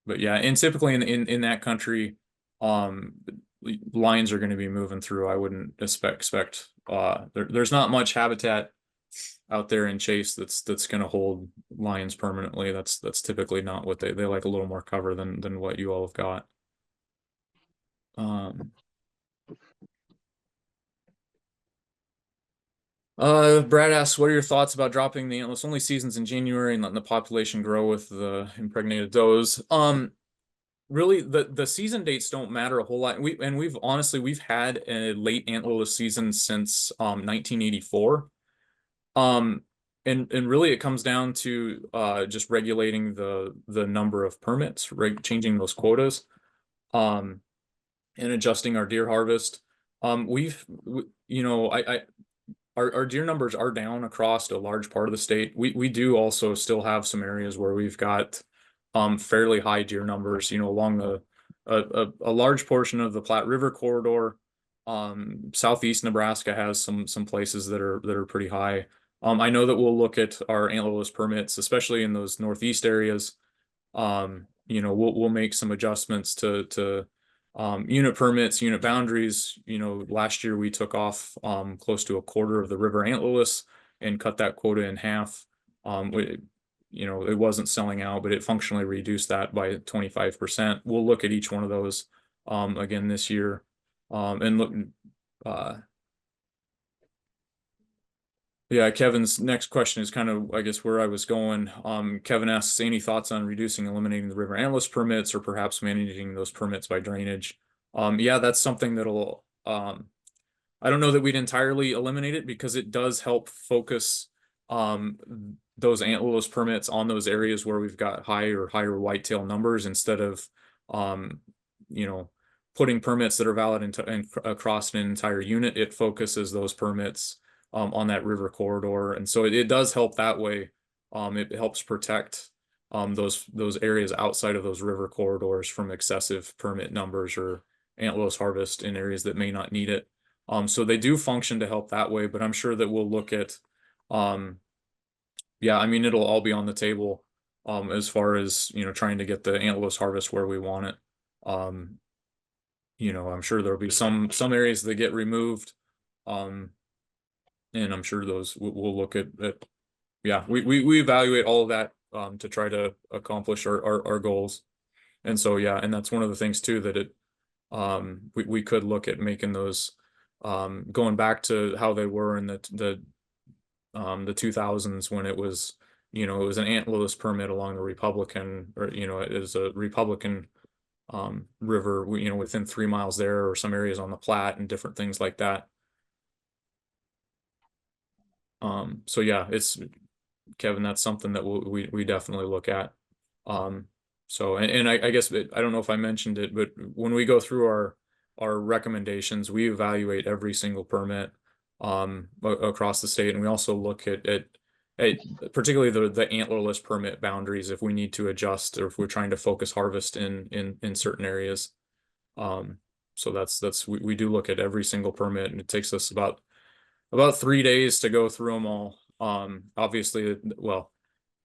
but yeah, and typically in that country, um, lions are going to be moving through. I wouldn't expect there's not much habitat out there in Chase that's going to hold lions permanently. That's typically not what they like, a little more cover than what you all have got. Um, Brad asks, what are your thoughts about dropping the antlerless only seasons in January and letting the population grow with the impregnated does? Really, the season dates don't matter a whole lot. We've honestly we've had a late antlerless season since 1984. Um, and really it comes down to just regulating the number of permits, changing those quotas, um, and adjusting our deer harvest. You know, our deer numbers are down across a large part of the state. We do also still have some areas where we've got fairly high deer numbers, you know, along a large portion of the Platte River corridor. Southeast Nebraska has some places that are pretty high. I know that we'll look at our antlerless permits, especially in those northeast areas. You know, we'll make some adjustments to unit permits, unit boundaries. You know, last year we took off close to a quarter of the river antlerless and cut that quota in half. You know, it wasn't selling out, but it functionally reduced that by 25%. We'll look at each one of those again this year, and look. Uh, Yeah, Kevin's next question is kind of, I guess, where I was going. Kevin asks, any thoughts on reducing, eliminating the river analyst permits, or perhaps managing those permits by drainage? Yeah, that's something that'll, I don't know that we'd entirely eliminate it because it does help focus those antlerless permits on those areas where we've got higher whitetail numbers instead of, um, you know, putting permits that are valid across an entire unit. It focuses those permits on that river corridor, and so it does help that way. It helps protect those areas outside of those river corridors from excessive permit numbers or antlerless harvest in areas that may not need it. So they do function to help that way, but I'm sure that we'll look at, um, yeah, I mean, it'll all be on the table, as far as, you know, trying to get the antlerless harvest where we want it. Um, you know, I'm sure there'll be some areas that get removed. Um, and I'm sure those we'll look at, yeah, we evaluate all of that, to try to accomplish our goals. And so, yeah, and that's one of the things too, that we could look at making those, going back to how they were in the 2000s when it was, you know, it was an antlerless permit along the Republican, or, you know, it is a Republican river, you know, within 3 miles there, or some areas on the Platte and different things like that. So yeah, it's Kevin, that's something that we definitely look at. Um, so, and I guess I don't know if I mentioned it, but when we go through our recommendations, we evaluate every single permit across the state, and we also look at particularly the antlerless permit boundaries if we need to adjust, or if we're trying to focus harvest in certain areas. Um, so that's we do look at every single permit, and it takes us about 3 days to go through them all. Obviously, well,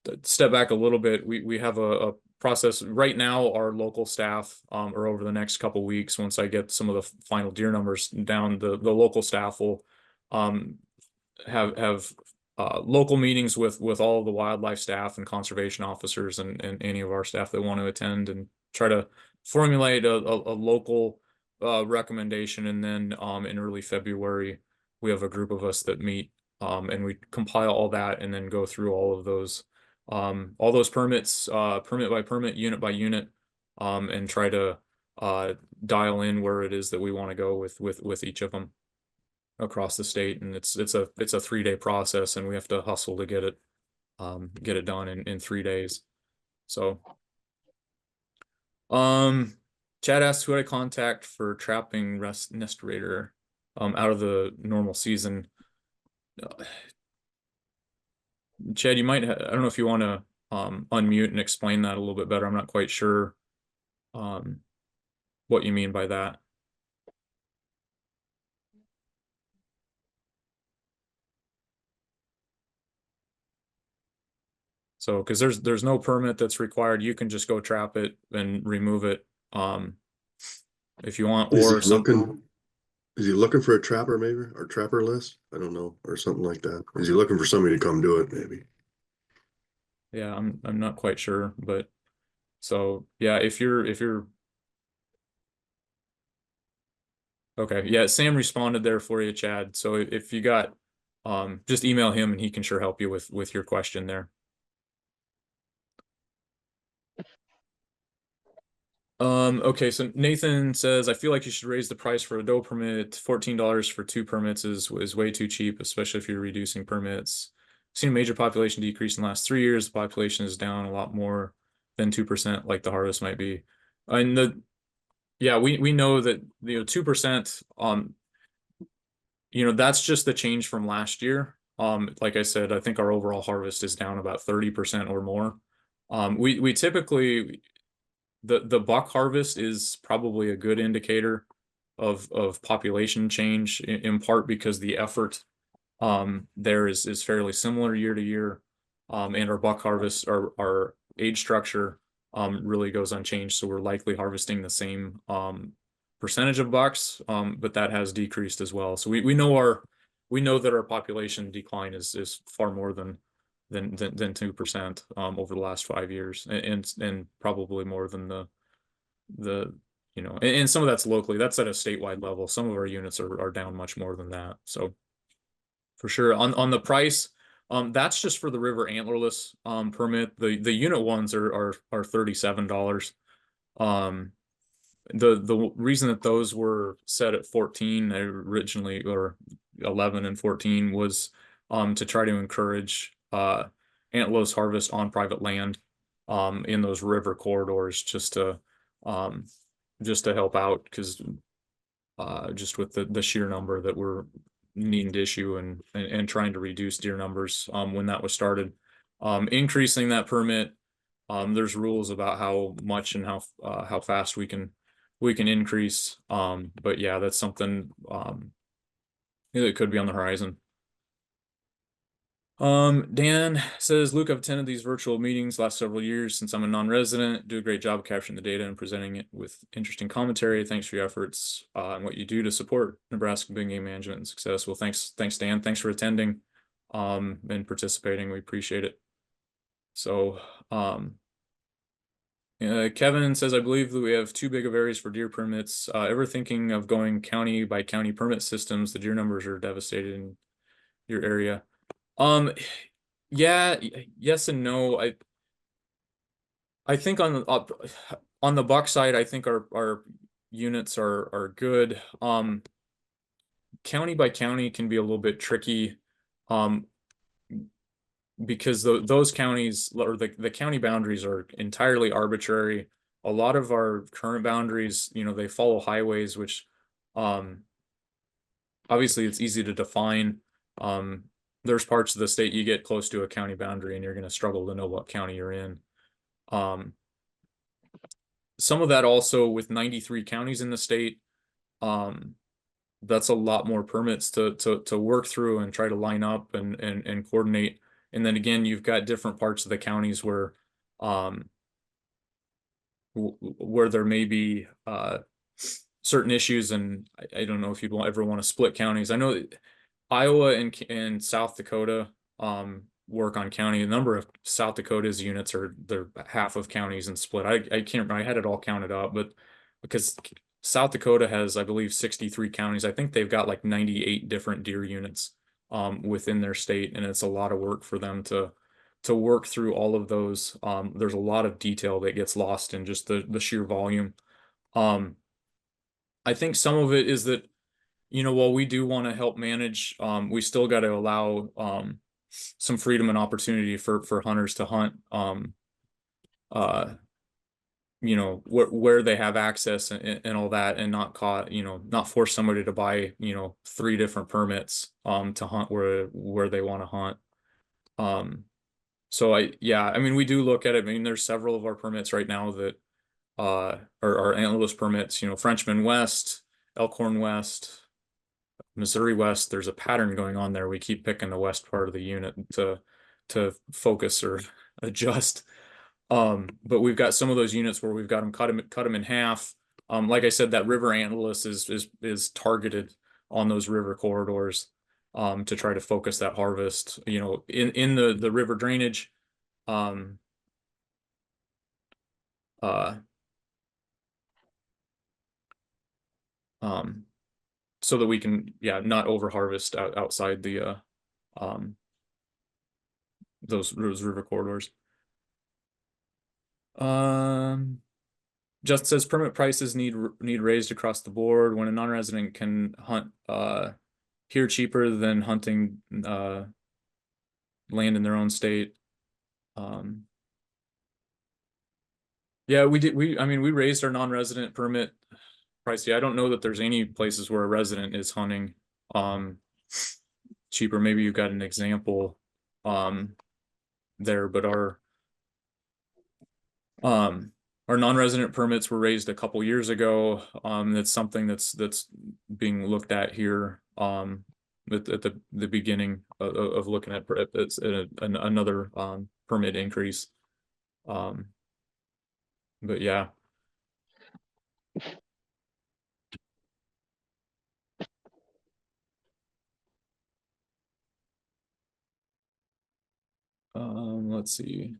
to step back a little bit, we have a process right now. Our local staff, or over the next couple weeks, once I get some of the final deer numbers down, the local staff will um, have local meetings with all of the wildlife staff and conservation officers, and any of our staff that want to attend, and try to formulate a local recommendation. And then in early February, we have a group of us that meet, and we compile all that and then go through all those permits, permit by permit, unit by unit, and try to dial in where it is that we want to go with each of them across the state. And it's a 3 day process, and we have to hustle to get it done in 3 days. So Chad asks, who do I contact for trapping nest raider out of the normal season? Chad, you might I don't know if you want to unmute and explain that a little bit better. I'm not quite sure. Um what you mean by that. So, because there's no permit that's required, you can just go trap it and remove it, if you want, Is he or some. looking, is he looking for a trapper maybe, or trapper list? I don't know, or something like that. Is he looking for somebody to come do it maybe? Yeah, I'm not quite sure, but so yeah, if you're okay, yeah, Sam responded there for you, Chad. So if you got, just email him and he can sure help you with your question there. Okay, so Nathan says, I feel like you should raise the price for a doe permit. $14 for 2 permits is way too cheap, especially if you're reducing permits. Seen a major population decrease in the last 3 years. The population is down a lot more than 2%, like the harvest might be. And yeah, we know that 2%, that's just the change from last year. Like I said, I think our overall harvest is down about 30% or more. We typically, the buck harvest is probably a good indicator of population change, in part because the effort there is fairly similar year to year. And our buck harvest, our age structure really goes unchanged, so we're likely harvesting the same percentage of bucks, but that has decreased as well. So we know that our population decline is far more than 2% over the last 5 years, and probably more than the and some of that's locally. That's at a statewide level. Some of our units are down much more than that. So for sure, on the price, that's just for the river antlerless permit. The unit ones are $37. Um, the reason that those were set at 14 originally, or 11 and 14, was to try to encourage antlerless harvest on private land in those river corridors, um just to help out, because just with the sheer number that we're needing to issue, and trying to reduce deer numbers when that was started. Increasing that permit, there's rules about how much and how fast we can increase. But yeah, that's something that could be on the horizon. Dan says, Luke, I've attended these virtual meetings last several years since I'm a non-resident. Do a great job capturing the data and presenting it with interesting commentary. Thanks for your efforts and what you do to support Nebraska big game management and success. Well, thanks, Dan. Thanks for attending and participating. We appreciate it. So, Kevin says, I believe that we have too big of areas for deer permits. Ever thinking of going county by county permit systems? The deer numbers are devastated in your area. Um, yeah, yes and no. I think on the buck side, I think our units are good. County by county can be a little bit tricky, um, because those counties, or the county boundaries, are entirely arbitrary. A lot of our current boundaries, they follow highways, which um obviously it's easy to define. There's parts of the state you get close to a county boundary and you're going to struggle to know what county you're in. Um, some of that also, with 93 counties in the state, um, that's a lot more permits to work through and try to line up and coordinate. And then again, you've got different parts of the counties um, where there may be certain issues, and I don't know if you'd ever want to split counties. I know Iowa and South Dakota work on county. A number of South Dakota's units they're half of counties and split. I can't remember. I had it all counted out, but because South Dakota has, I believe, 63 counties, I think they've got like 98 different deer units within their state, and it's a lot of work for them to work through all of those. There's a lot of detail that gets lost in just the sheer volume. Um, I think some of it is that, while we do want to help manage, we still got to allow some freedom and opportunity for hunters to hunt, uh, where they have access and all that, and not force somebody to buy, 3 different permits to hunt where they want to hunt. So yeah, I mean, we do look at it. I mean, there's several of our permits right now that our antlerless permits, Frenchman West, Elkhorn West, Missouri West. There's a pattern going on there. We keep picking the west part of the unit to focus or adjust. But we've got some of those units where we've got them cut them in half. Like I said, that river antlerless is targeted on those river corridors to try to focus that harvest. In the river drainage. Um, uh, um, so that we can, not over harvest outside the um, those river corridors. Just says permit prices need raised across the board when a non-resident can hunt here cheaper than hunting land in their own state. Yeah, we did. I mean, we raised our non-resident permit price. Yeah, I don't know that there's any places where a resident is hunting cheaper. Maybe you've got an example there, but our non-resident permits were raised a couple years ago. That's something that's being looked at here at the beginning of looking at it's another permit increase. But yeah. Let's see.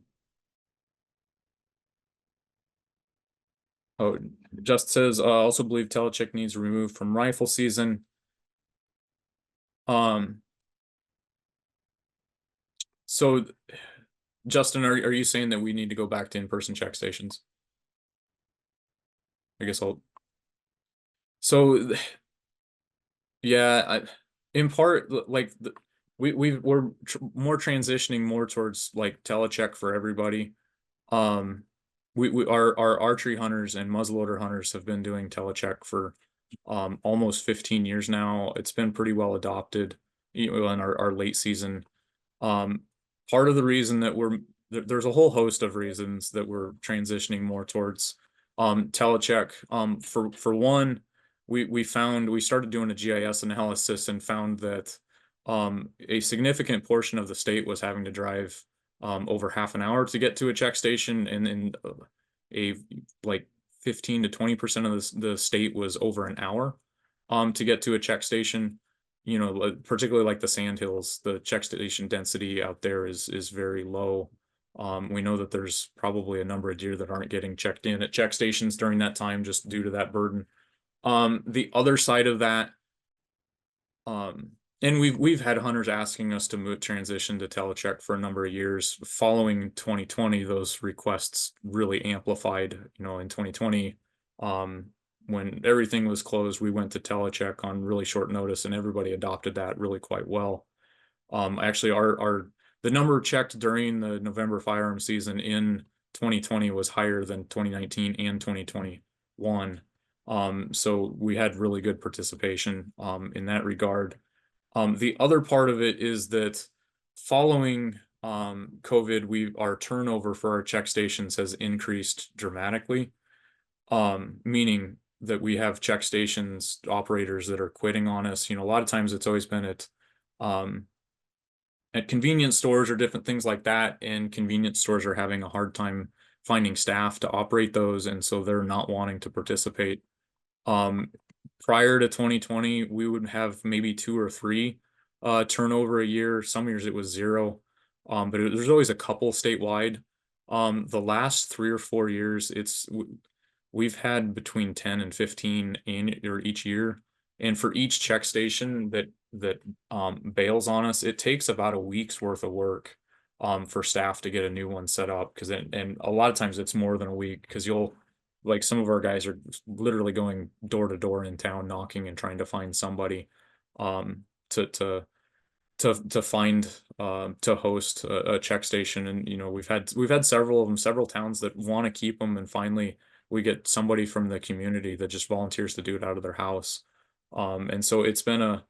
Oh, just says also believe telecheck needs removed from rifle season. So Justin, are you saying that we need to go back to in-person check stations? I guess so yeah, in part like we're more transitioning more towards like telecheck for everybody. Our archery hunters and muzzleloader hunters have been doing telecheck for almost 15 years now. It's been pretty well adopted, in our late season. Part of the reason that there's a whole host of reasons that we're transitioning more towards telecheck. For one, we started doing a GIS analysis and found that a significant portion of the state was having to drive over half an hour to get to a check station, and a like 15 to 20% of the state was over an hour to get to a check station. Particularly like the Sandhills, the check station density out there is very low. We know that there's probably a number of deer that aren't getting checked in at check stations during that time just due to that burden. The other side of that, and we've had hunters asking us to transition to telecheck for a number of years. Following 2020, those requests really amplified. In 2020, when everything was closed, we went to telecheck on really short notice, and everybody adopted that really quite well. Actually, the number checked during the November firearm season in 2020 was higher than 2019 and 2021. So we had really good participation in that regard. The other part of it is that following COVID, our turnover for our check stations has increased dramatically, meaning that we have check stations operators that are quitting on us. A lot of times it's always been at convenience stores or different things like that, and convenience stores are having a hard time finding staff to operate those, and so they're not wanting to participate. Prior to 2020, we would have maybe 2 or 3 turnover a year. Some years it was 0, but there's always a couple statewide. The last 3 or 4 years, we've had between 10 and 15 each year, and for each check station that bails on us, it takes about a week's worth of work for staff to get a new one set up, and a lot of times it's more than a week, because like some of our guys are literally going door to door in town, knocking and trying to find somebody to find to host a check station. And we've had several of them, several towns that want to keep them, and finally we get somebody from the community that just volunteers to do it out of their house. And so it's been a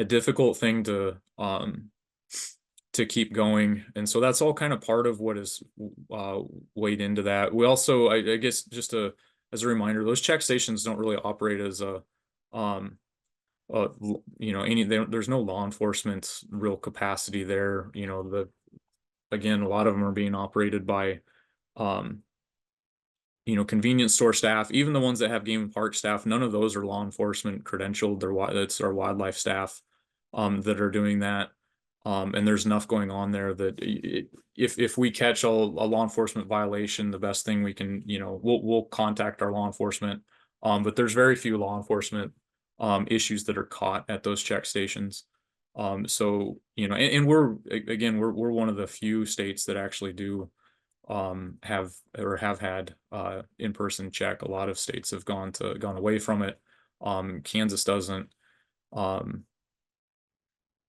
difficult thing to to keep going. And so that's all kind of part of what is weighed into that. We also, I guess, just as a reminder, those check stations don't really operate as a, there's no law enforcement real capacity there. Again, a lot of them are being operated by, convenience store staff, even the ones that have game and park staff. None of those are law enforcement credentialed. It's our wildlife staff, that are doing that. And there's enough going on there that if we catch a law enforcement violation, the best thing we can, we'll contact our law enforcement. But there's very few law enforcement issues that are caught at those check stations. So, and we're one of the few states that actually do have had in-person check. A lot of states have gone away from it. Kansas doesn't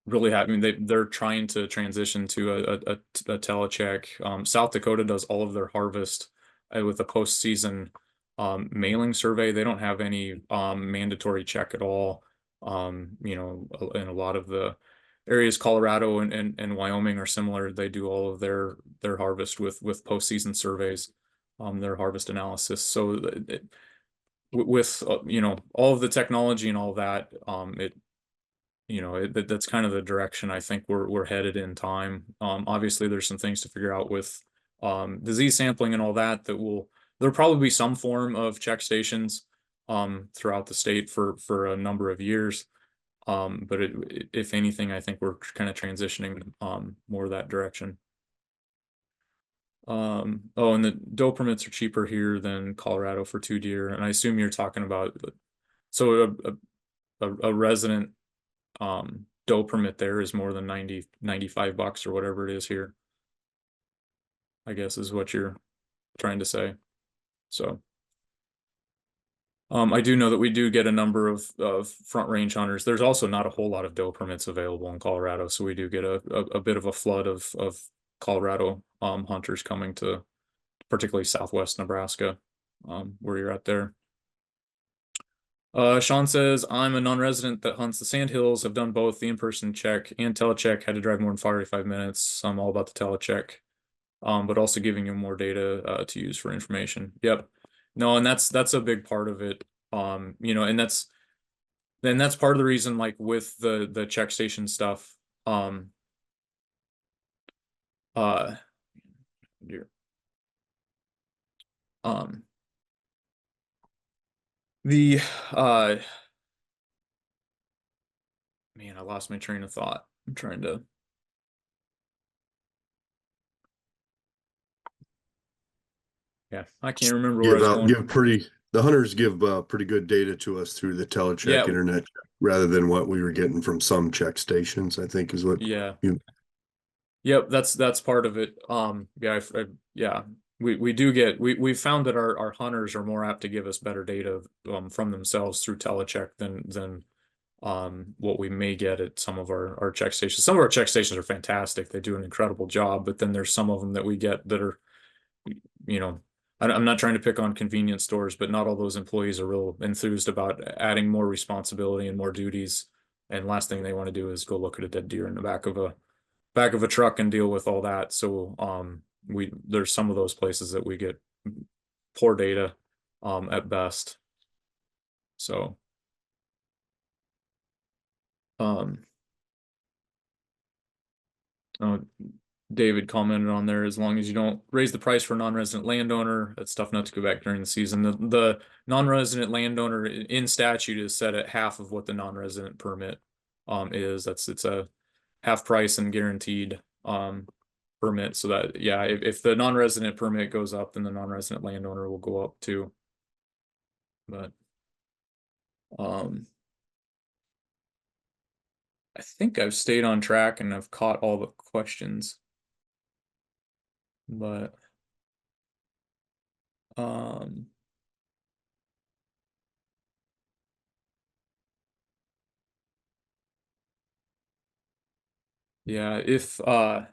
really have. I mean, they're trying to transition to a telecheck. South Dakota does all of their harvest with a postseason mailing survey. They don't have any mandatory check at all. In a lot of the areas, Colorado and Wyoming are similar. They do all of their harvest with postseason surveys, their harvest analysis. So with all of the technology and all that, that's kind of the direction I think we're headed in time. Obviously, there's some things to figure out with disease sampling and all that. There'll probably be some form of check stations throughout the state for a number of years. But if anything, I think we're kind of transitioning more that direction. And the doe permits are cheaper here than Colorado for 2 deer, and I assume you're talking about, so a resident doe permit there is more than 95 bucks or whatever it is here, I guess is what you're trying to say. So I do know that we do get a number of front range hunters. There's also not a whole lot of doe permits available in Colorado, so we do get a bit of a flood of Colorado hunters coming to particularly southwest Nebraska, where you're at there. Sean says, I'm a non-resident that hunts the Sandhills. I've done both the in-person check and telecheck. Had to drive more than 45 minutes. I'm all about the telecheck, but also giving you more data to use for information. Yep. No, and that's a big part of it. And that's part of the reason, like with the check station stuff. Here. The man, I lost my train of thought. I'm trying to. Yeah, I can't remember where I was going. The hunters give pretty good data to us through the telecheck Yeah. internet rather than what we were getting from some check stations, I think is what. Yeah. Yep, that's part of it. We've found that our hunters are more apt to give us better data from themselves through telecheck than what we may get at some of our check stations. Some of our check stations are fantastic. They do an incredible job, but then there's some of them that we get that are, I'm not trying to pick on convenience stores, but not all those employees are real enthused about adding more responsibility and more duties. And last thing they want to do is go look at a dead deer in the back of a truck and deal with all that. So there's some of those places that we get poor data at best. So David commented on there, as long as you don't raise the price for a non-resident landowner, that's tough enough to go back during the season. The non-resident landowner in statute is set at half of what the non-resident permit is. It's a half price and guaranteed permit. So that, yeah, if the non-resident permit goes up, then the non-resident landowner will go up too. But I think I've stayed on track and I've caught all the questions. But yeah, if I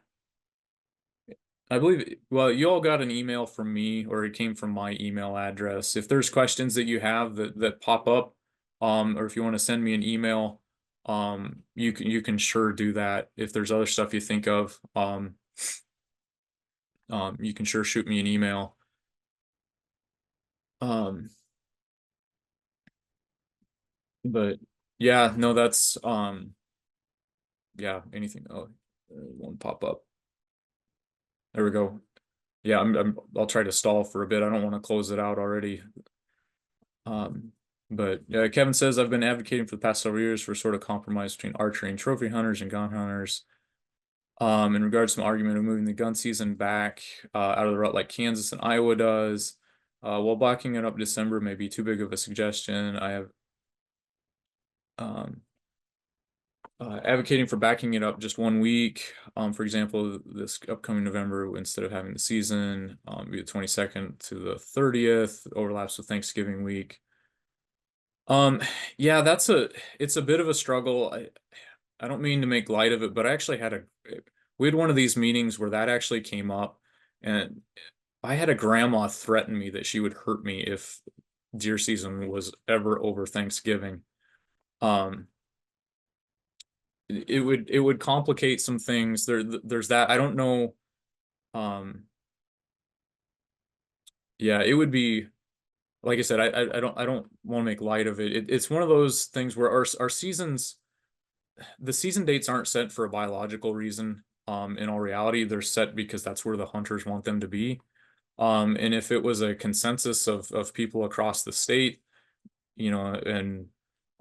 believe, well, you all got an email from me, or it came from my email address. If there's questions that you have that pop up, or if you want to send me an email, you can sure do that. If there's other stuff you think of, you can sure shoot me an email. But yeah, no, that's yeah, anything. Oh, it won't pop up. There we go. Yeah, I'll try to stall for a bit. I don't want to close it out already. But Kevin says I've been advocating for the past several years for sort of compromise between archery and trophy hunters and gun hunters. In regards to the argument of moving the gun season back out of the rut like Kansas and Iowa does, while blocking it up December may be too big of a suggestion. I have advocating for backing it up just 1 week. For example, this upcoming November, instead of having the season be the 22nd to the 30th, overlaps with Thanksgiving week. Yeah, it's a bit of a struggle. I don't mean to make light of it, but I actually we had one of these meetings where that actually came up, and I had a grandma threaten me that she would hurt me if deer season was ever over Thanksgiving. It would complicate some things. There's that. I don't know. Yeah, it would be, like I said, I don't want to make light of it. It's one of those things where our seasons, the season dates aren't set for a biological reason. In all reality, they're set because that's where the hunters want them to be. And if it was a consensus of people across the state, and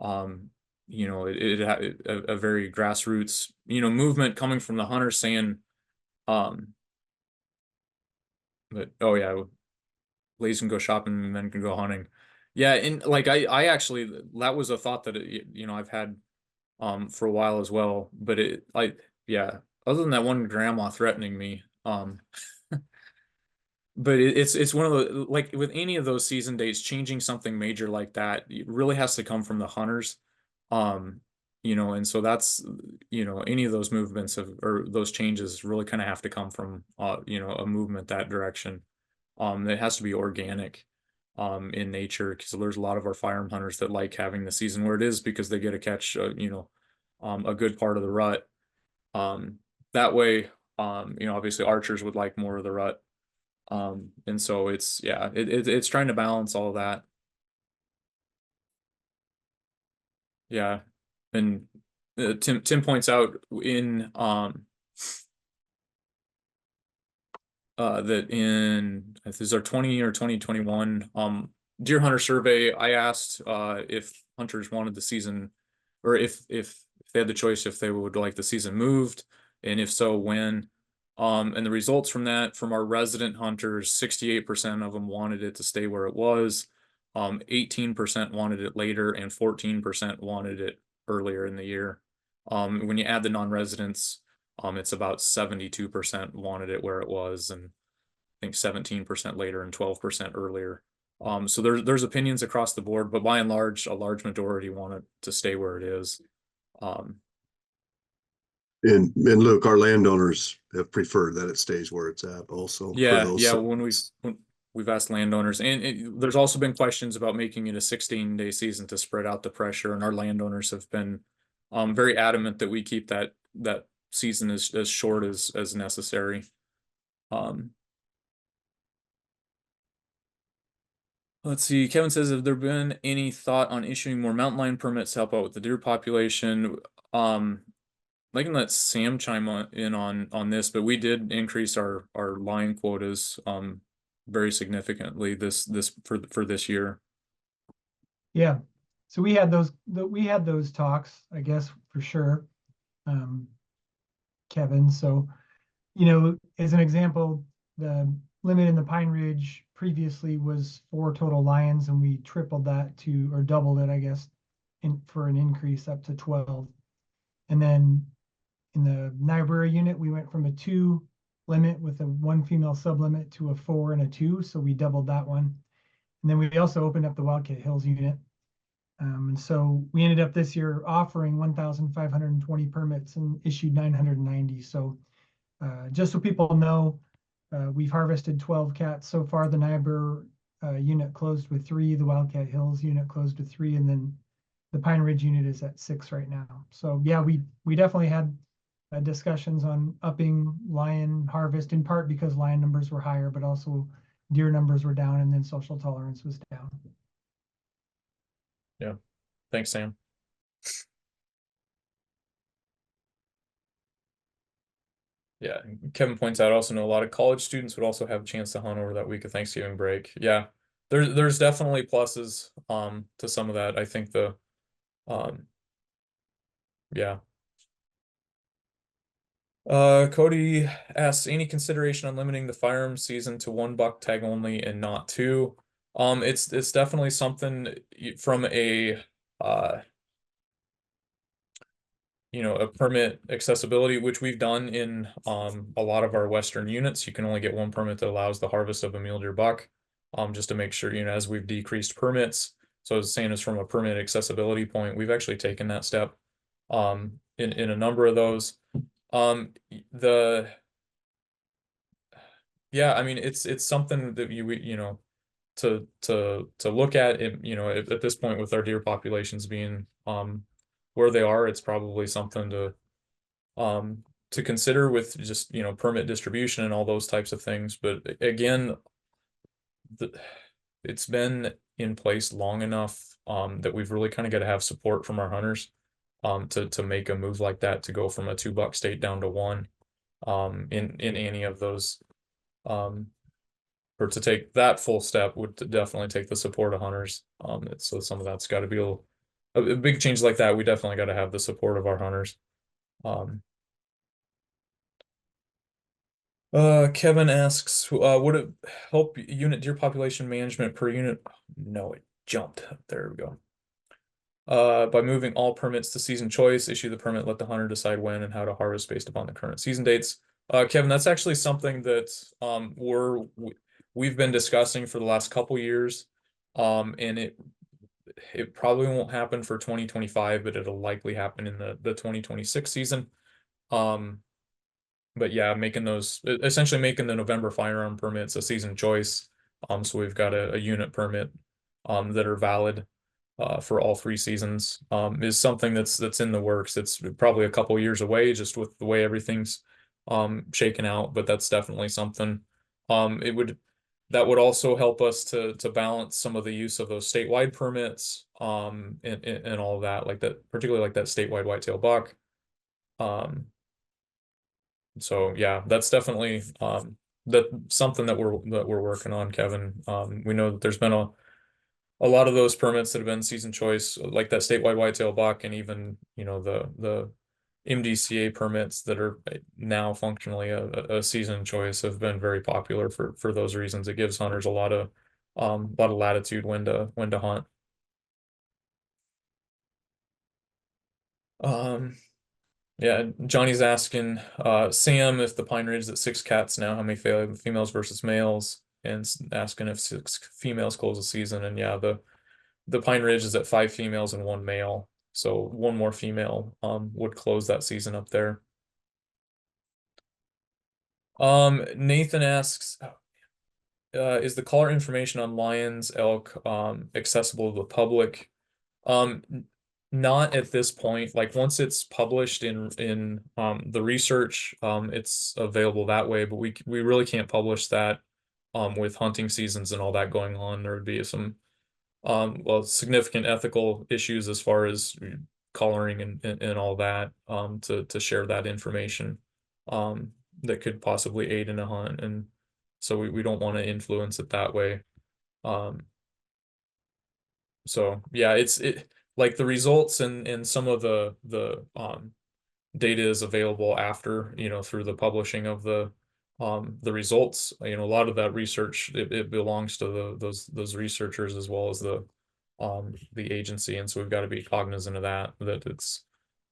a very grassroots, movement coming from the hunters saying, but oh yeah, ladies can go shopping and men can go hunting. Yeah, and like I actually, that was a thought that I've had for a while as well. But yeah, other than that one grandma threatening me, but it's one of the, like with any of those season dates, changing something major like that, it really has to come from the hunters. And so that's, any of those movements or those changes really kind of have to come from a movement that direction. It has to be organic in nature, because there's a lot of our firearm hunters that like having the season where it is because they get to catch a good part of the rut. That way, obviously archers would like more of the rut. And so it's trying to balance all of that. Yeah. And Tim points out in that if this is our 20 or 2021 deer hunter survey, I asked if hunters wanted the season, or if they had the choice, if they would like the season moved, and if so, when. And the results from that, from our resident hunters, 68% of them wanted it to stay where it was. 18% wanted it later, and 14% wanted it earlier in the year. When you add the non-residents, it's about 72% wanted it where it was, and I think 17% later and 12% earlier. So there's opinions across the board, but by and large, a large majority want it to stay where it is. And look, our landowners have preferred that it stays where it's at also for Yeah, those. yeah. When we've asked landowners, and there's also been questions about making it a 16-day season to spread out the pressure, and our landowners have been very adamant that we keep that season as short as necessary. Let's see. Kevin says, have there been any thought on issuing more mountain lion permits to help out with the deer population? I can let Sam chime in on this, but we did increase our lion quotas very significantly for this year. Yeah, so we had those talks, I guess, for sure, Kevin. So, as an example, the limit in the Pine Ridge previously was 4 total lions, and we tripled that or doubled it, I guess, for an increase up to 12. And then in the Niobrara unit, we went from a 2 limit with a 1 female sublimit to a 4 and a 2, so we doubled that one. And then we also opened up the Wildcat Hills unit. And so we ended up this year offering 1,520 permits and issued 990. So just so people know, we've harvested 12 cats so far. The Niobrara unit closed with 3, the Wildcat Hills unit closed with 3, and then the Pine Ridge unit is at 6 right now. So yeah, we definitely had discussions on upping lion harvest, in part because lion numbers were higher, but also deer numbers were down, and then social tolerance was down. Yeah. Thanks, Sam. Yeah, Kevin points out, also know a lot of college students would also have a chance to hunt over that week of Thanksgiving break. Yeah, there's definitely pluses to some of that. I think the yeah. Cody asks, any consideration on limiting the firearm season to 1 buck tag only and not 2? It's definitely something from a a permit accessibility, which we've done in a lot of our Western units. You can only get 1 permit that allows the harvest of a mule deer buck, just to make sure, as we've decreased permits. So I was saying is from a permit accessibility point, we've actually taken that step in a number of those. The Yeah, I mean it's something that to look at it, at this point with our deer populations being where they are, it's probably something to consider with just permit distribution and all those types of things. But again, it's been in place long enough that we've really kind of got to have support from our hunters to make a move like that, to go from a 2 buck state down to 1 in any of those or to take that full step would definitely take the support of hunters. So some of that's got to be a big change like that. We definitely got to have the support of our hunters. Kevin asks, would it help unit deer population management per unit? No, it jumped. There we go. By moving all permits to season choice, issue the permit, let the hunter decide when and how to harvest based upon the current season dates. Kevin, that's actually something that we've been discussing for the last couple years. And it probably won't happen for 2025, but it'll likely happen in the 2026 season. But yeah, essentially making the November firearm permits a season choice. So we've got a unit permit that are valid for all 3 seasons is something that's in the works. It's probably a couple years away, just with the way everything's shaken out, but that's definitely something. That would also help us to balance some of the use of those statewide permits and all of that, like that, particularly like that statewide whitetail buck. So yeah, that's definitely that something that we're working on, Kevin. We know that there's been a lot of those permits that have been season choice, like that statewide whitetail buck, and even the MDCA permits that are now functionally a season choice, have been very popular for those reasons. It gives hunters a lot of latitude when to hunt. Yeah, Johnny's asking Sam if the Pine Ridge is at 6 cats now, how many females versus males, and asking if 6 females close the season. And yeah, the Pine Ridge is at 5 females and 1 male, so 1 more female would close that season up there. Nathan asks, is the caller information on lions, elk accessible to the public? Not at this point. Like once it's published in the research, it's available that way, but we really can't publish that with hunting seasons and all that going on. There would be some significant ethical issues as far as collaring and all that to share that information that could possibly aid in a hunt, and so we don't want to influence it that way. So yeah, it like the results and some of the data is available after, through the publishing of the results. A lot of that research, it belongs to those researchers as well as the agency, and so we've got to be cognizant of that it's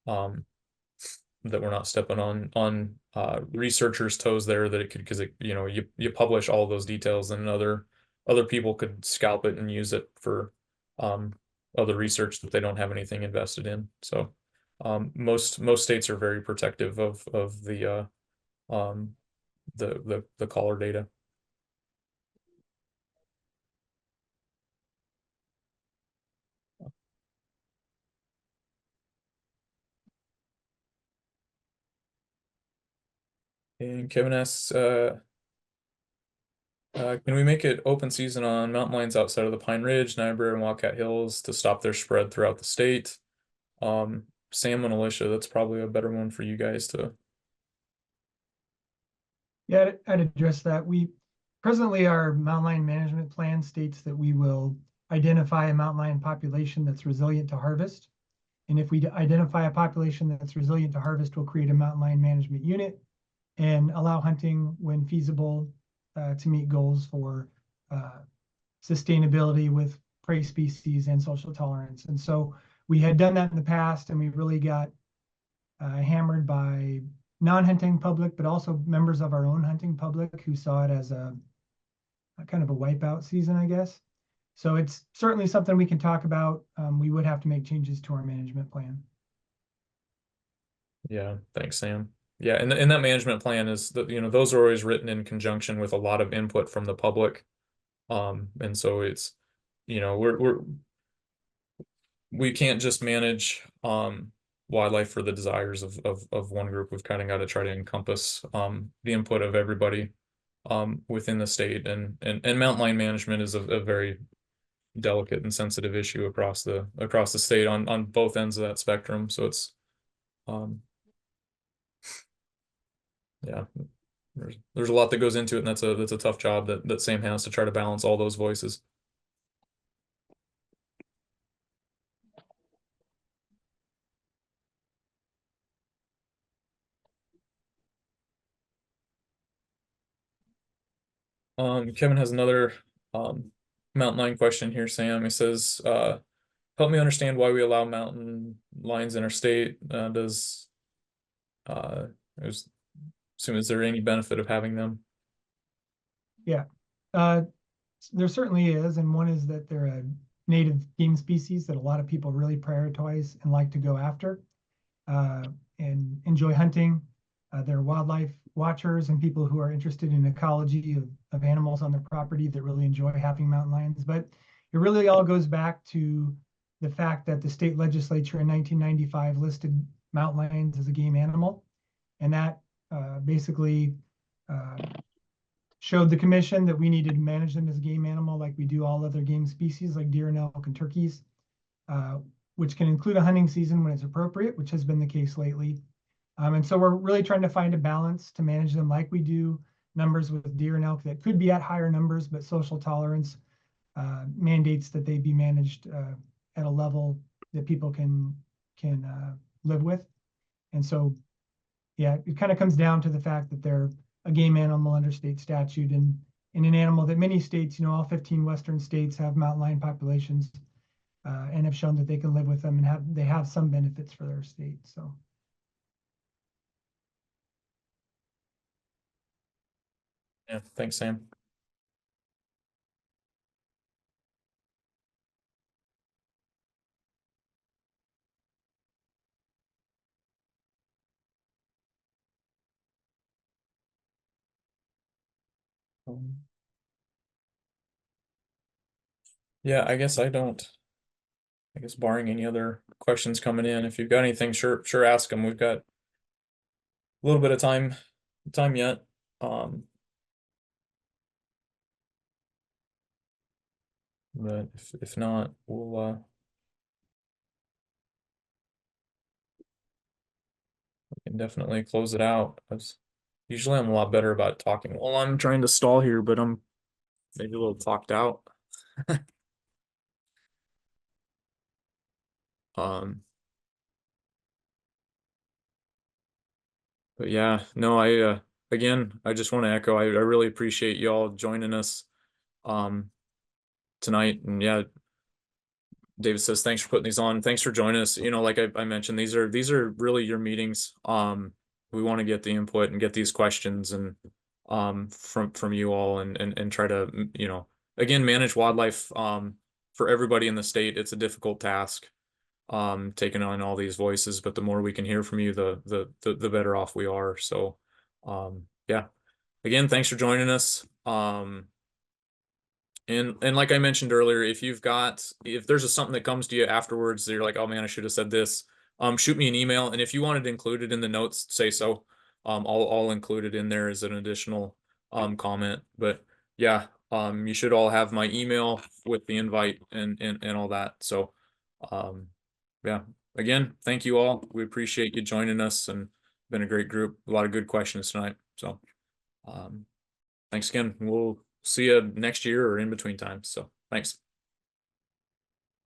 that we're not stepping on researchers' toes there, that it could, because you publish all those details and other people could scalp it and use it for other research that they don't have anything invested in. So most states are very protective of the caller data. And Kevin asks, can we make it open season on mountain lions outside of the Pine Ridge, Niobrara, and Wildcat Hills to stop their spread throughout the state? Sam and Alicia, that's probably a better one for you guys to. Yeah, I'd address that. Presently our mountain lion management plan states that we will identify a mountain lion population that's resilient to harvest. And if we identify a population that's resilient to harvest, we'll create a mountain lion management unit and allow hunting when feasible to meet goals for sustainability with prey species and social tolerance. And so we had done that in the past, and we really got hammered by non-hunting public, but also members of our own hunting public who saw it as a kind of a wipeout season, I guess. So it's certainly something we can talk about. We would have to make changes to our management plan. Yeah, thanks, Sam. Yeah, and that management plan is that, those are always written in conjunction with a lot of input from the public. And so it's, we can't just manage wildlife for the desires of one group. We've kind of got to try to encompass the input of everybody within the state, and mountain lion management is a very delicate and sensitive issue across the state on both ends of that spectrum. So it's yeah, there's a lot that goes into it, and that's a tough job that Sam has to try to balance all those voices. Kevin has another mountain lion question here, Sam. He says, help me understand why we allow mountain lions in our state. Is there any benefit of having them? Yeah, there certainly is. And one is that they're a native game species that a lot of people really prioritize and like to go after and enjoy hunting. They're wildlife watchers and people who are interested in ecology of animals on their property that really enjoy having mountain lions. But it really all goes back to the fact that the state legislature in 1995 listed mountain lions as a game animal. And that basically showed the commission that we needed to manage them as a game animal like we do all other game species like deer and elk and turkeys, which can include a hunting season when it's appropriate, which has been the case lately. And so we're really trying to find a balance to manage them like we do numbers with deer and elk that could be at higher numbers, but social tolerance mandates that they be managed at a level that people can live with. And so, yeah, it kind of comes down to the fact that they're a game animal under state statute and an animal that many states, all 15 Western states have mountain lion populations and have shown that they can live with them and they have some benefits for their state. So. Yeah, thanks, Sam. Yeah, I guess barring any other questions coming in, if you've got anything, sure ask them. We've got a little bit of time yet. But if not, we can definitely close it out. Usually I'm a lot better about talking while I'm trying to stall here, but I'm maybe a little talked out. But yeah, no, again, I just want to echo, I really appreciate y'all joining us tonight. And yeah, David says thanks for putting these on. Thanks for joining us. Like I mentioned, these are really your meetings. We want to get the input and get these questions and from you all and try to again manage wildlife for everybody in the state. It's a difficult task taking on all these voices, but the more we can hear from you, the better off we are. So yeah, again, thanks for joining us. And like I mentioned earlier, if there's something that comes to you afterwards that you're like, oh man, I should have said this, shoot me an email. And if you wanted to include it in the notes, say so. I'll include it in there as an additional comment. But yeah, you should all have my email with the invite and all that. So yeah, again, thank you all. We appreciate you joining us, and been a great group. A lot of good questions tonight. So thanks again. We'll see you next year or in between times. So thanks.